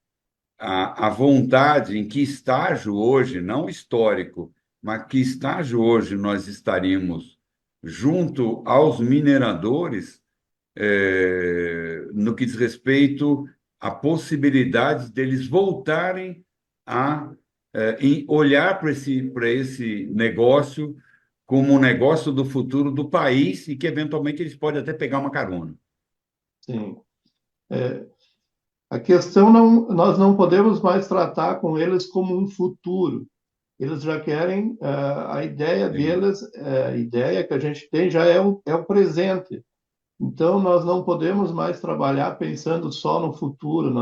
a vontade, em que estágio hoje, não histórico, mas que estágio hoje nós estaríamos junto aos mineradores, no que diz respeito à possibilidade deles voltarem a olhar para esse negócio como um negócio do futuro do país e que, eventualmente, eles podem até pegar uma carona.
Sim. A questão não, nós não podemos mais tratar com eles como um futuro. Eles já querem, a ideia
Sim.
deles, a ideia que a gente tem já é o presente. Então, nós não podemos mais trabalhar pensando só no futuro,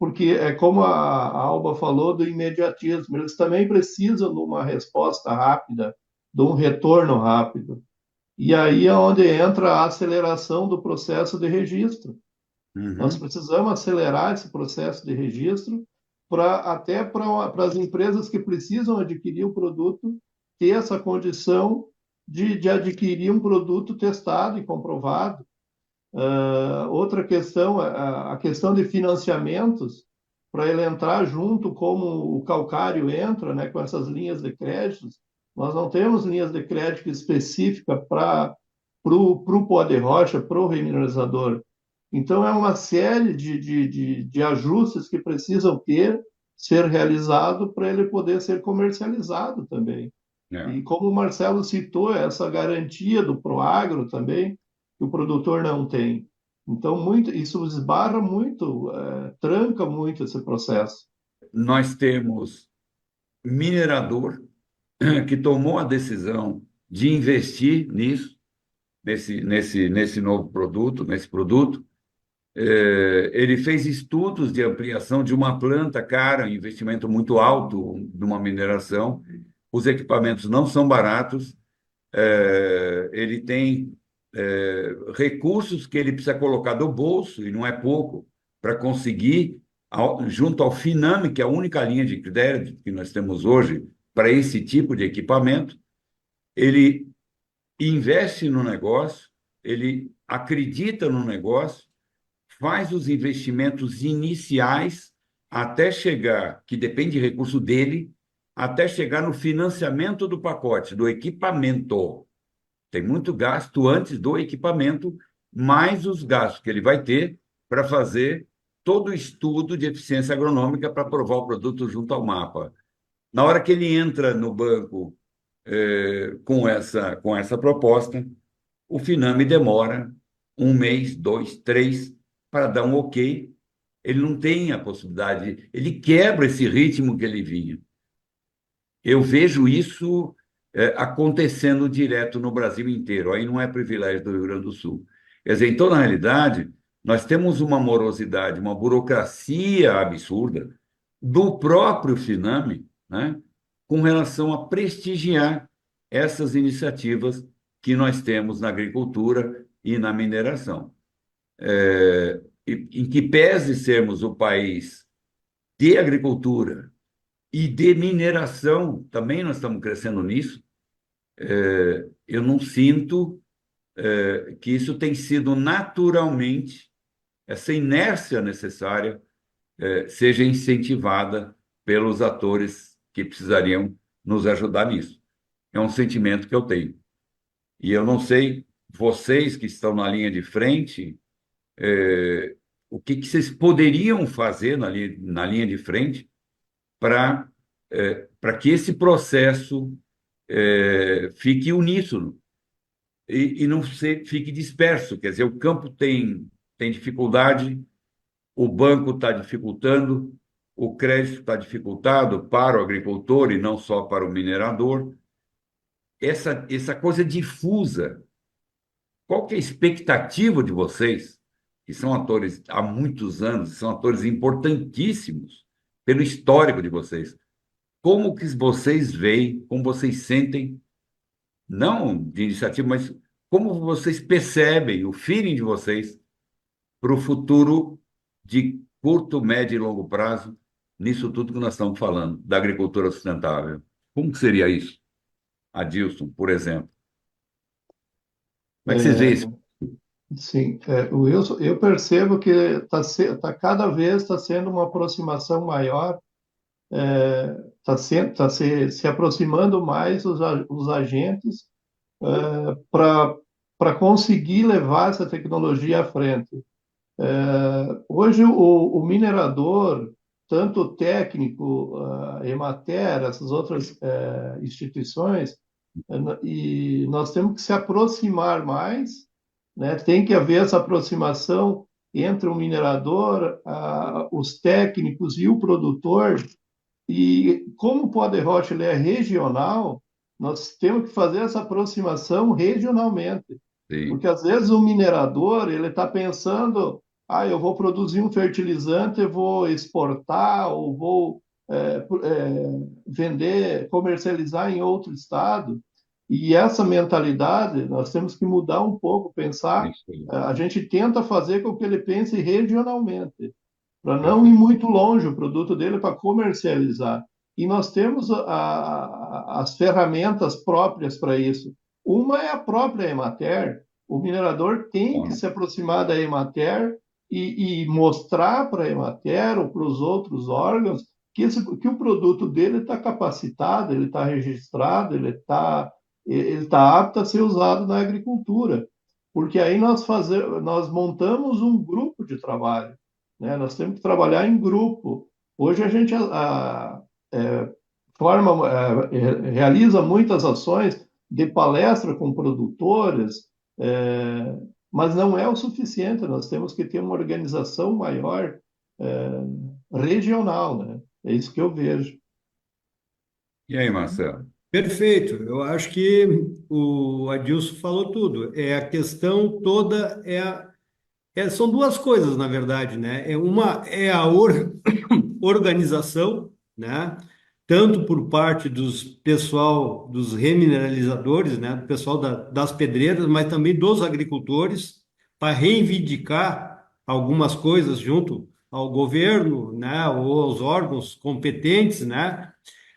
porque é como a Alba falou do imediatismo, eles também precisam de uma resposta rápida, de um retorno rápido. E aí é onde entra a aceleração do processo de registro. Nós
Uhum.
precisamos acelerar esse processo de registro até para as empresas que precisam adquirir o produto ter essa condição de adquirir um produto testado e comprovado. Outra questão, a questão de financiamentos, para ele entrar junto como o calcário entra, né, com essas linhas de créditos, nós não temos linhas de crédito específica para o pó de rocha, para o remineralizador. Então, é uma série de ajustes que precisam ser realizado para ele poder ser comercializado também.
É.
E como o Marcelo citou, essa garantia do Proagro também, que o produtor não tem. Então, isso esbarra muito, tranca muito esse processo.
Nós temos minerador que tomou a decisão de investir nesse novo produto, nesse produto. Ele fez estudos de ampliação de uma planta cara, um investimento muito alto de uma mineração. Os equipamentos não são baratos. Ele tem recursos que ele precisa colocar do bolso, e não é pouco, para conseguir, junto ao Finame, que é a única linha de crédito que nós temos hoje para esse tipo de equipamento, ele investe no negócio, ele acredita no negócio, faz os investimentos iniciais até chegar, que depende de recurso dele, até chegar no financiamento do pacote, do equipamento. Tem muito gasto antes do equipamento, mais os gastos que ele vai ter para fazer todo o estudo de eficiência agronômica para aprovar o produto junto ao mapa. Na hora que ele entra no banco com essa proposta, o Finame demora um mês, dois, três, para dar um ok. Ele não tem a possibilidade, ele quebra esse ritmo que ele vinha. Eu vejo isso acontecendo direto no Brasil inteiro. Aí não é privilégio do Rio Grande do Sul. Quer dizer, então, na realidade, nós temos uma morosidade, uma burocracia absurda do próprio Finame, né, com relação a prestigiar essas iniciativas que nós temos na agricultura e na mineração. Em que pese sermos o país de agricultura e de mineração, também nós estamos crescendo nisso, eu não sinto que isso tem sido naturalmente, essa inércia necessária, seja incentivada pelos atores que precisariam nos ajudar nisso. É um sentimento que eu tenho. E eu não sei, vocês que estão na linha de frente, o que vocês poderiam fazer na linha de frente para que esse processo fique uníssono e não fique disperso. Quer dizer, o campo tem dificuldade, o banco está dificultando, o crédito está dificultado para o agricultor e não só para o minerador. Essa coisa difusa, qual que é a expectativa de vocês, que são atores há muitos anos, são atores importantíssimos pelo histórico de vocês? Como que vocês veem, como vocês sentem, não de iniciativa, mas como vocês percebem o feeling de vocês para o futuro de curto, médio e longo prazo, nisso tudo que nós estamos falando, da agricultura sustentável? Como que seria isso? Adilson, por exemplo. Como é que vocês veem isso?
Sim, Wilson, eu percebo que cada vez está sendo uma aproximação maior, se aproximando mais os agentes para conseguir levar essa tecnologia à frente. Hoje, o minerador, tanto o técnico, a Emater, essas outras instituições, e nós temos que se aproximar mais, né? Tem que haver essa aproximação entre o minerador, os técnicos e o produtor. E como o Pó de Rocha ele é regional, nós temos que fazer essa aproximação regionalmente.
Sim.
Porque às vezes o minerador ele está pensando, eu vou produzir um fertilizante, eu vou exportar ou vou vender, comercializar em outro estado. E essa mentalidade nós temos que mudar um pouco, pensar. A gente tenta fazer com que ele pense regionalmente, para não ir muito longe o produto dele para comercializar. E nós temos as ferramentas próprias para isso. Uma é a própria Emater. O minerador tem que se aproximar da Emater e mostrar para a Emater ou para os outros órgãos que o produto dele está capacitado, ele está registrado, ele está apto a ser usado na agricultura. Porque aí nós montamos um grupo de trabalho, né? Nós temos que trabalhar em grupo. Hoje a gente realiza muitas ações de palestra com produtores, mas não é o suficiente. Nós temos que ter uma organização maior, regional, né? É isso que eu vejo.
E aí, Marcelo?
Perfeito. Eu acho que o Adilson falou tudo. A questão toda são duas coisas, na verdade, né? Uma é a organização, né? Tanto por parte dos remineralizadores, né? Do pessoal das pedreiras, mas também dos agricultores, para reivindicar algumas coisas junto ao governo, né? Ou aos órgãos competentes, né?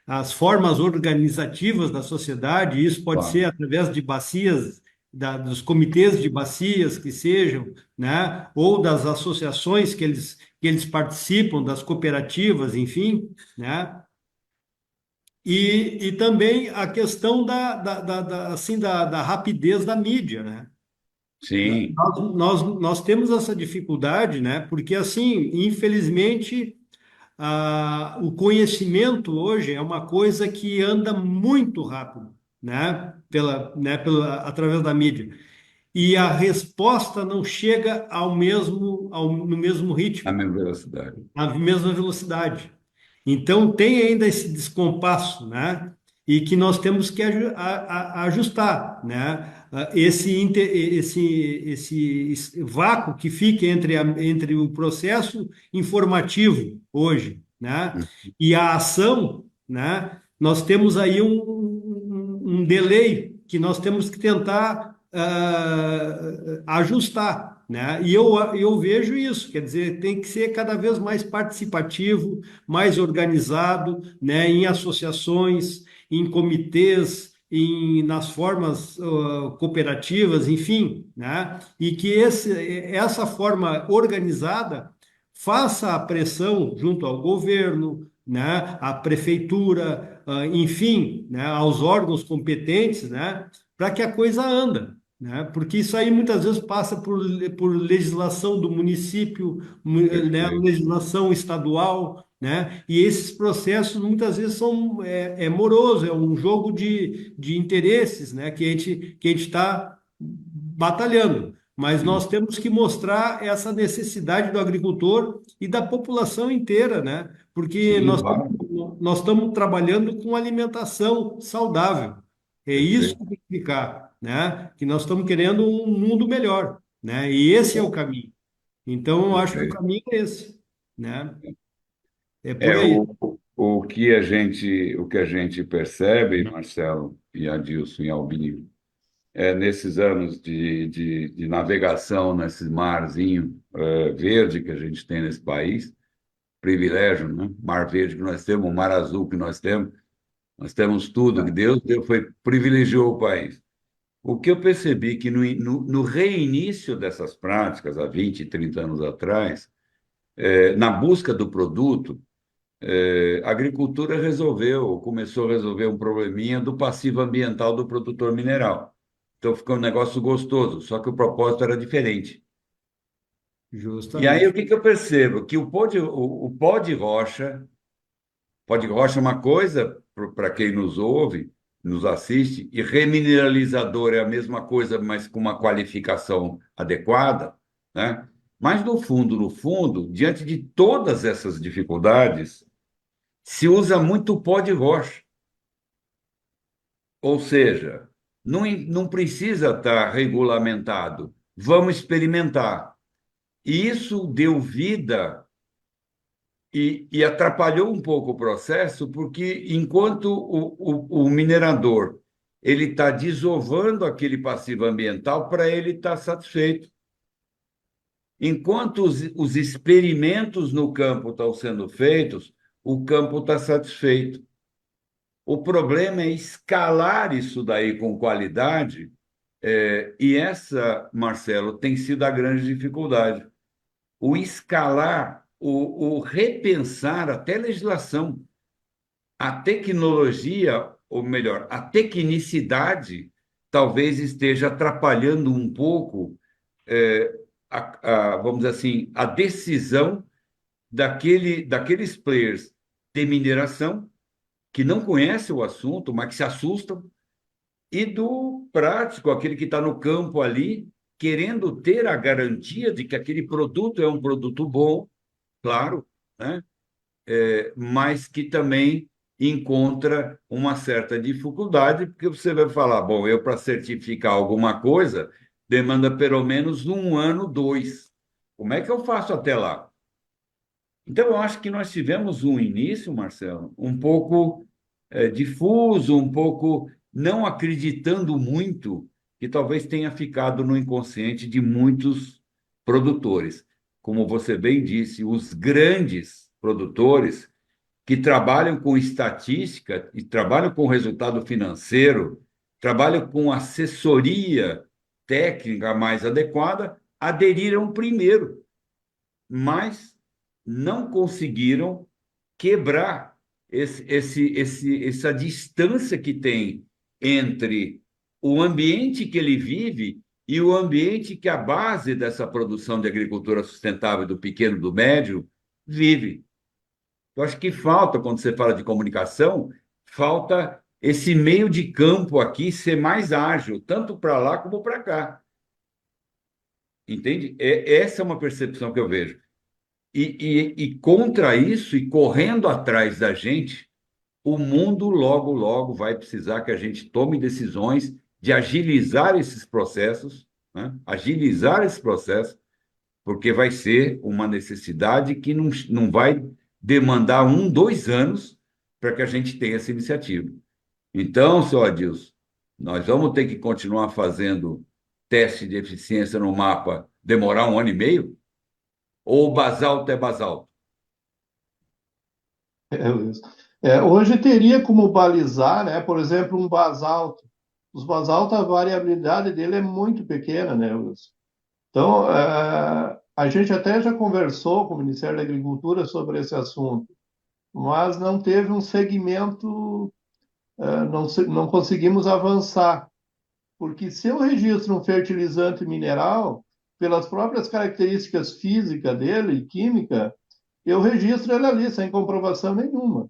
As formas organizativas da sociedade, isso pode ser através de bacias, dos comitês de bacias que sejam, né? Ou das associações que eles participam, das cooperativas, enfim, né? E também a questão da rapidez da mídia, né?
Sim.
Nós temos essa dificuldade, né? Porque, assim, infelizmente, o conhecimento hoje é uma coisa que anda muito rápido, né? Através da mídia. E a resposta não chega no mesmo ritmo.
A mesma velocidade.
A mesma velocidade. Então, tem ainda esse descompasso, né? e que nós temos que ajustar, né? Esse vácuo que fica entre o processo informativo hoje, né? E a ação, né? Nós temos aí um delay que nós temos que tentar ajustar, né? E eu vejo isso, quer dizer, tem que ser cada vez mais participativo, mais organizado, né? Em associações, em comitês, nas formas cooperativas, enfim, né? E que essa forma organizada faça a pressão junto ao governo, né? À prefeitura, enfim, né? Aos órgãos competentes, né? Para que a coisa anda, né? Porque isso aí muitas vezes passa por legislação do município, né?
Perfeito.
Legislação estadual, né? E esses processos muitas vezes são moroso, é um jogo de interesses, né? Que a gente está batalhando. Mas nós temos que mostrar essa necessidade do agricultor e da população inteira, né? Porque
Sim,
nós
claro.
nós estamos trabalhando com alimentação saudável. É isso
Perfeito.
que tem que ficar, né? Que nós estamos querendo um mundo melhor, né? E esse é o caminho. Então, eu acho que o
Perfeito.
caminho é esse, né? É por
É,
aí.
o que a gente percebe, Marcelo e Adilson e Albinho, nesses anos de navegação nesse marzinho verde que a gente tem nesse país, privilégio, né? Mar verde que nós temos, o mar azul que nós temos tudo que Deus privilegiou o país. O que eu percebi que no reinício dessas práticas, há 20, 30 anos atrás, na busca do produto, a agricultura começou a resolver um probleminha do passivo ambiental do produtor mineral. Então ficou um negócio gostoso, só que o propósito era diferente. E aí o
Justamente.
que que eu percebo? Que o pó de rocha é uma coisa para quem nos ouve, nos assiste, e remineralizador é a mesma coisa, mas com uma qualificação adequada, né? Mas no fundo, diante de todas essas dificuldades, se usa muito pó de rocha. Ou seja, não precisa estar regulamentado. Vamos experimentar. E isso deu vida e atrapalhou um pouco o processo, porque enquanto o minerador ele está desovando aquele passivo ambiental, para ele estar satisfeito. Enquanto os experimentos no campo estão sendo feitos, o campo está satisfeito. O problema é escalar isso daí com qualidade, e essa, Marcelo, tem sido a grande dificuldade. O escalar, o repensar até a legislação, a tecnologia, ou melhor, a tecnicidade, talvez esteja atrapalhando um pouco, vamos dizer assim, a decisão daqueles players de mineração que não conhecem o assunto, mas que se assustam, e do prático, aquele que está no campo ali, querendo ter a garantia de que aquele produto é um produto bom, claro, né? Mas que também encontra uma certa dificuldade, porque você vai falar, bom, eu para certificar alguma coisa, demanda pelo menos um ano, dois. Como é que eu faço até lá? Então, eu acho que nós tivemos um início, Marcelo, um pouco difuso, um pouco não acreditando muito, que talvez tenha ficado no inconsciente de muitos produtores. Como você bem disse, os grandes produtores que trabalham com estatística e trabalham com resultado financeiro, trabalham com assessoria técnica mais adequada, aderiram primeiro, mas não conseguiram quebrar essa distância que tem entre o ambiente que ele vive e o ambiente que a base dessa produção de agricultura sustentável do pequeno e do médio vive. Eu acho que falta, quando você fala de comunicação, falta esse meio de campo aqui ser mais ágil, tanto para lá como para cá. Entende? Essa é uma percepção que eu vejo. E contra isso, e correndo atrás da gente, o mundo logo, logo vai precisar que a gente tome decisões de agilizar esses processos, né? Agilizar esse processo, porque vai ser uma necessidade que não vai demandar 1, 2 anos para que a gente tenha essa iniciativa. Então, senhor Adilson, nós vamos ter que continuar fazendo teste de eficiência no mapa, demorar 1 ano e meio? Ou basalto é basalto?
Luiz. Hoje teria como balizar, né, por exemplo, um basalto. Os basaltos, a variabilidade dele é muito pequena, né, Luiz? Então, a gente até já conversou com o Ministério da Agricultura sobre esse assunto, mas não teve um segmento, não conseguimos avançar, porque se eu registro um fertilizante mineral, pelas próprias características físicas dele e química, eu registro ele ali, sem comprovação nenhuma.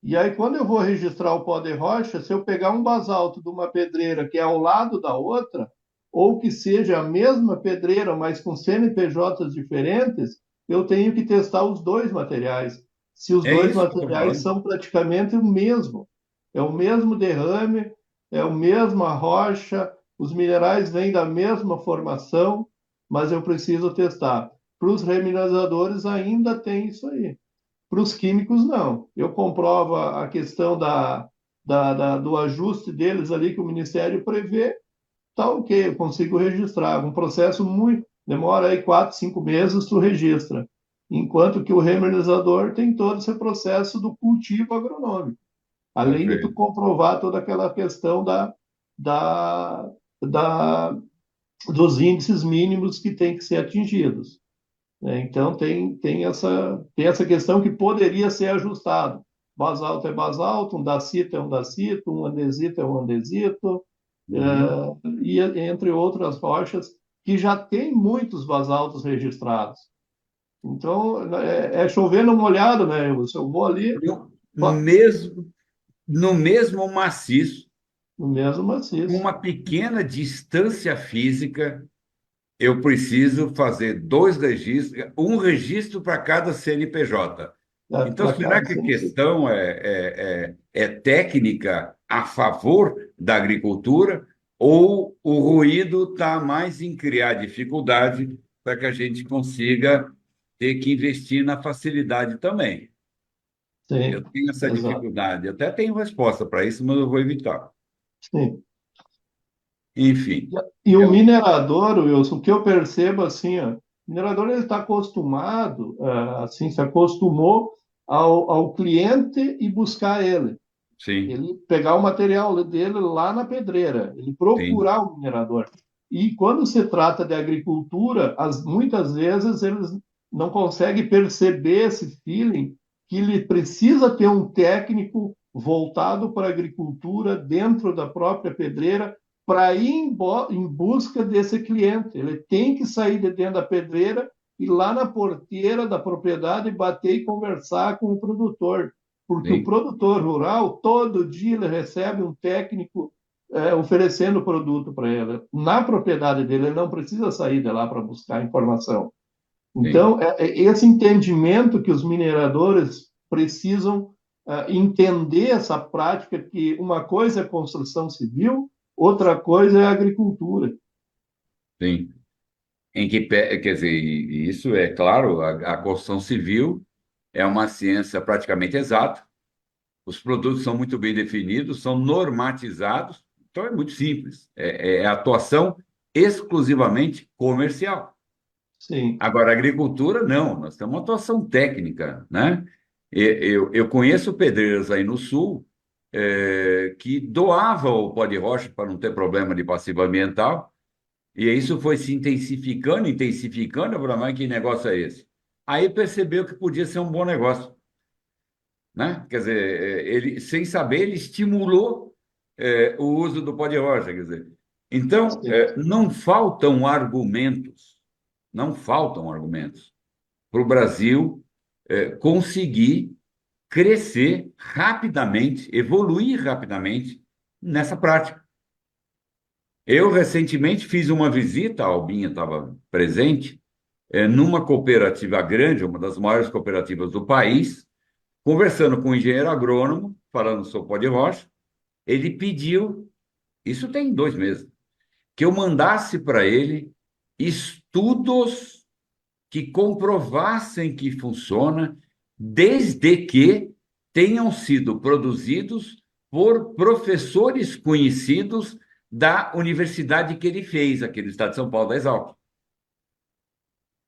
E aí, quando eu vou registrar o pó de rocha, se eu pegar um basalto de uma pedreira que é ao lado da outra, ou que seja a mesma pedreira, mas com CNPJs diferentes, eu tenho que testar os dois materiais. Se os
É
dois
isso que eu estou
materiais
falando.
são praticamente o mesmo. É o mesmo derrame, é a mesma rocha, os minerais vêm da mesma formação, mas eu preciso testar. Para os remineralizadores ainda tem isso aí. Para os químicos, não. Eu comprovo a questão do ajuste deles ali que o Ministério prevê, tá ok, eu consigo registrar. Um processo muito. Demora aí 4, 5 meses, tu registra. Enquanto que o remineralizador tem todo esse processo do cultivo agronômico. Além de tu
Perfeito.
comprovar toda aquela questão da, da, dos índices mínimos que têm que ser atingidos. Então, tem essa questão que poderia ser ajustado. Basalto é basalto, um dacito é um dacito, um andesito é um andesito,
Uhum.
e entre outras rochas que já tem muitos basaltos registrados. Então, é chover no molhado, né? Eu vou ali
Mesmo, no mesmo maciço,
no mesmo
com
maciço,
uma pequena distância física, eu preciso fazer 2 registros, um registro para cada CNPJ. Então,
para
será
cada
que a
CNC.
questão é técnica a favor da agricultura ou o ruído está mais em criar dificuldade para que a gente consiga ter que investir na facilidade também? Eu
Sim,
tenho essa
exato.
dificuldade. Eu até tenho resposta para isso, mas eu vou evitar.
Sim.
Enfim,
E o
eu,
minerador, Wilson, o que eu percebo assim, ó, o minerador ele está acostumado, assim, se acostumou ao cliente e buscar ele.
sim,
Ele pegar o material dele lá na pedreira, ele
sim,
procurar o minerador. E quando se trata de agricultura, muitas vezes eles não conseguem perceber esse feeling que ele precisa ter um técnico voltado para a agricultura dentro da própria pedreira para ir em busca desse cliente. Ele tem que sair de dentro da pedreira e lá na porteira da propriedade bater e conversar com o produtor, porque o
sim,
produtor rural, todo dia ele recebe um técnico oferecendo produto para ele. Na propriedade dele, ele não precisa sair de lá para buscar informação.
sim.
Então, esse entendimento que os mineradores precisam entender essa prática que uma coisa é construção civil, outra coisa é agricultura.
Sim. Quer dizer, isso é claro, a construção civil é uma ciência praticamente exata. Os produtos são muito bem definidos, são normatizados, então é muito simples. É atuação exclusivamente comercial.
Sim,
Agora, a agricultura, não, nós temos uma atuação técnica, né? Eu conheço pedreiros aí no sul que doavam o pó de rocha para não ter problema de passivo ambiental, e isso foi se intensificando, intensificando, eu falei, mas que negócio é esse? Aí percebeu que podia ser um bom negócio, né? Quer dizer, ele, sem saber, ele estimulou o uso do pó de rocha, quer dizer. Então,
sim,
não faltam argumentos para o Brasil conseguir crescer rapidamente, evoluir rapidamente nessa prática. Eu recentemente fiz uma visita, a Albinha estava presente, numa cooperativa grande, uma das maiores cooperativas do país, Conversando com o engenheiro agrônomo, falando sobre pó de rocha, ele pediu, isso tem 2 meses, que eu mandasse para ele estudos que comprovassem que funciona, desde que tenham sido produzidos por professores conhecidos da universidade que ele fez, aqui do estado de São Paulo, da Exalc.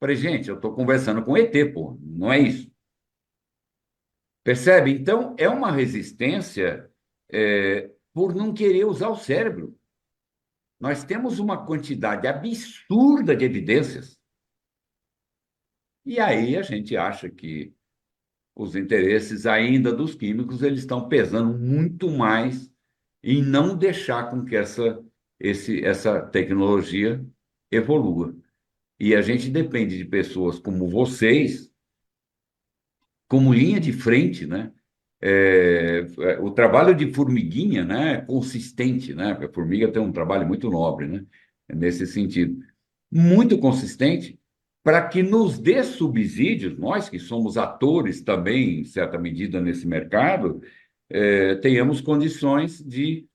Falei, gente, eu estou conversando com ET, pô, não é isso. Percebe? Então, é uma resistência por não querer usar o cérebro. Nós temos uma quantidade absurda de evidências. E aí a gente acha que os interesses ainda dos químicos eles estão pesando muito mais em não deixar com que essa tecnologia evolua. E a gente depende de pessoas como vocês, como linha de frente, né? O trabalho de formiguinha, né, é consistente, né? Porque a formiga tem um trabalho muito nobre, né? Nesse sentido, muito consistente, para que nos dê subsídios, nós que somos atores também, em certa medida, nesse mercado, tenhamos condições de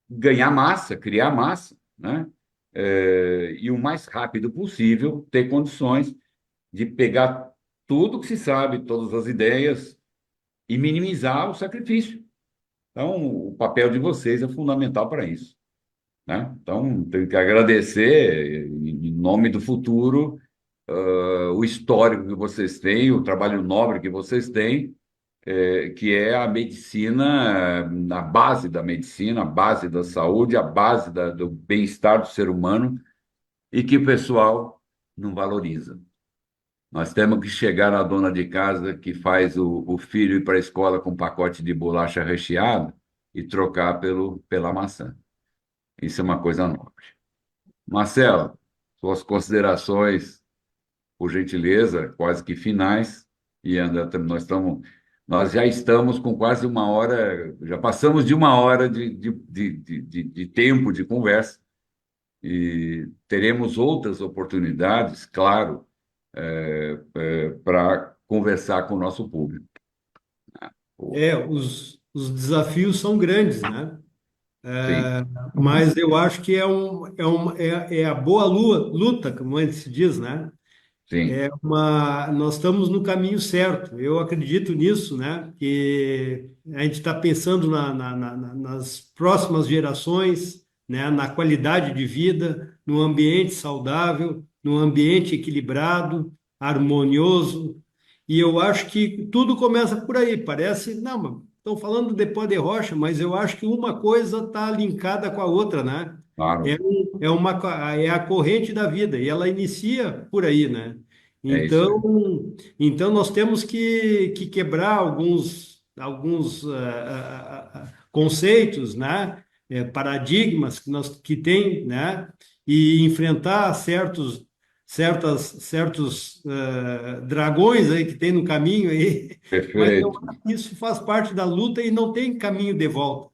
ganhar massa, criar massa, né? E o mais rápido possível ter condições de pegar tudo que se sabe, todas as ideias, e minimizar o sacrifício. Então, o papel de vocês é fundamental para isso, né? Então, tenho que agradecer, em nome do futuro, o histórico que vocês têm, o trabalho nobre que vocês têm, que é a medicina, a base da medicina, a base da saúde, a base do bem-estar do ser humano, e que o pessoal não valoriza. Nós temos que chegar na dona de casa que faz o filho ir para a escola com um pacote de bolacha recheado e trocar pela maçã. Isso é uma coisa nobre. Marcelo, suas considerações, por gentileza, quase que finais, e ainda nós já estamos com quase 1 hora, já passamos de 1 hora de tempo de conversa, e teremos outras oportunidades, claro, para conversar com o nosso público.
Os desafios são grandes, né?
Sim,
Mas eu acho que é a boa luta, como a gente se diz, né?
sim,
Nós estamos no caminho certo. Eu acredito nisso, né? Que a gente está pensando nas próximas gerações, né? Na qualidade de vida, no ambiente saudável, no ambiente equilibrado, harmonioso. E eu acho que tudo começa por aí. Parece, não, mas estão falando de pó de rocha, mas eu acho que uma coisa está linkada com a outra, né? É,
claro,
é a corrente da vida e ela inicia por aí, né?
é isso aí.
Então nós temos que quebrar alguns conceitos, né? Paradigmas que tem, né? E enfrentar certos dragões aí que tem no caminho aí. Mas eu
Perfeito,
acho que isso faz parte da luta e não tem caminho de volta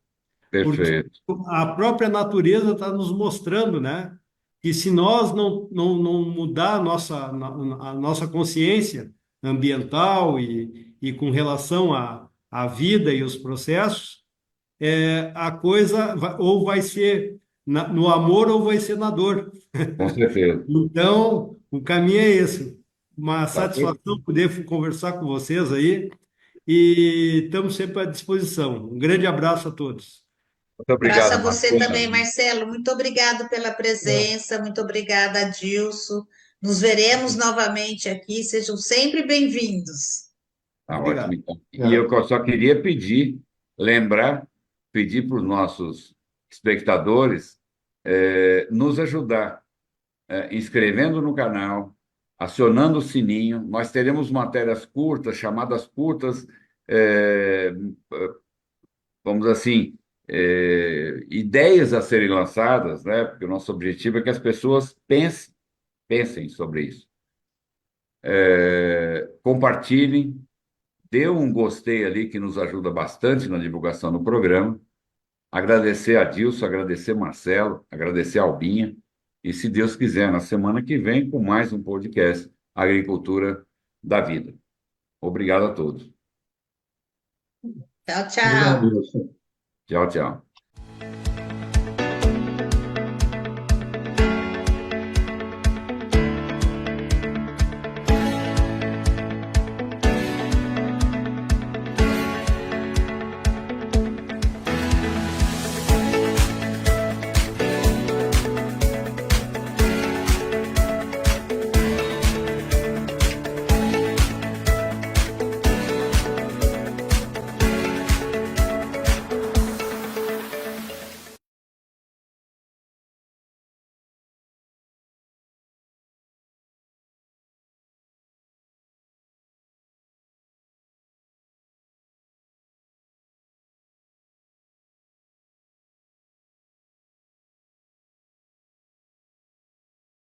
porque
perfeito,
a própria natureza está nos mostrando, né, que se nós não mudar a nossa consciência ambiental e com relação à vida e os processos, a coisa ou vai ser no amor ou vai ser na dor.
com certeza.
Então, o caminho é esse. Uma
Tá
satisfação poder conversar com vocês aí e estamos sempre à disposição. Um grande abraço a todos.
Muito
Abraço a
obrigado,
você
Marcelo.
também, Marcelo. Muito obrigado pela presença, muito obrigada, Adilson. Nos veremos novamente aqui. Sejam sempre bem-vindos.
Tá ótimo,
Obrigado.
então. E eu só queria pedir para os nossos espectadores nos ajudar, inscrevendo no canal, acionando o sininho. Nós teremos matérias curtas, chamadas curtas, eh, vamos assim, ideias a serem lançadas, né? Porque o nosso objetivo é que as pessoas pensem sobre isso. Compartilhem, dê um gostei ali que nos ajuda bastante na divulgação do programa. Agradecer a Dilson, agradecer Marcelo, agradecer a Albinha. E, se Deus quiser, na semana que vem, com mais um podcast Agricultura da Vida. Obrigado a todos.
Tchau,
Obrigado,
tchau.
Wilson.
Tchau, tchau.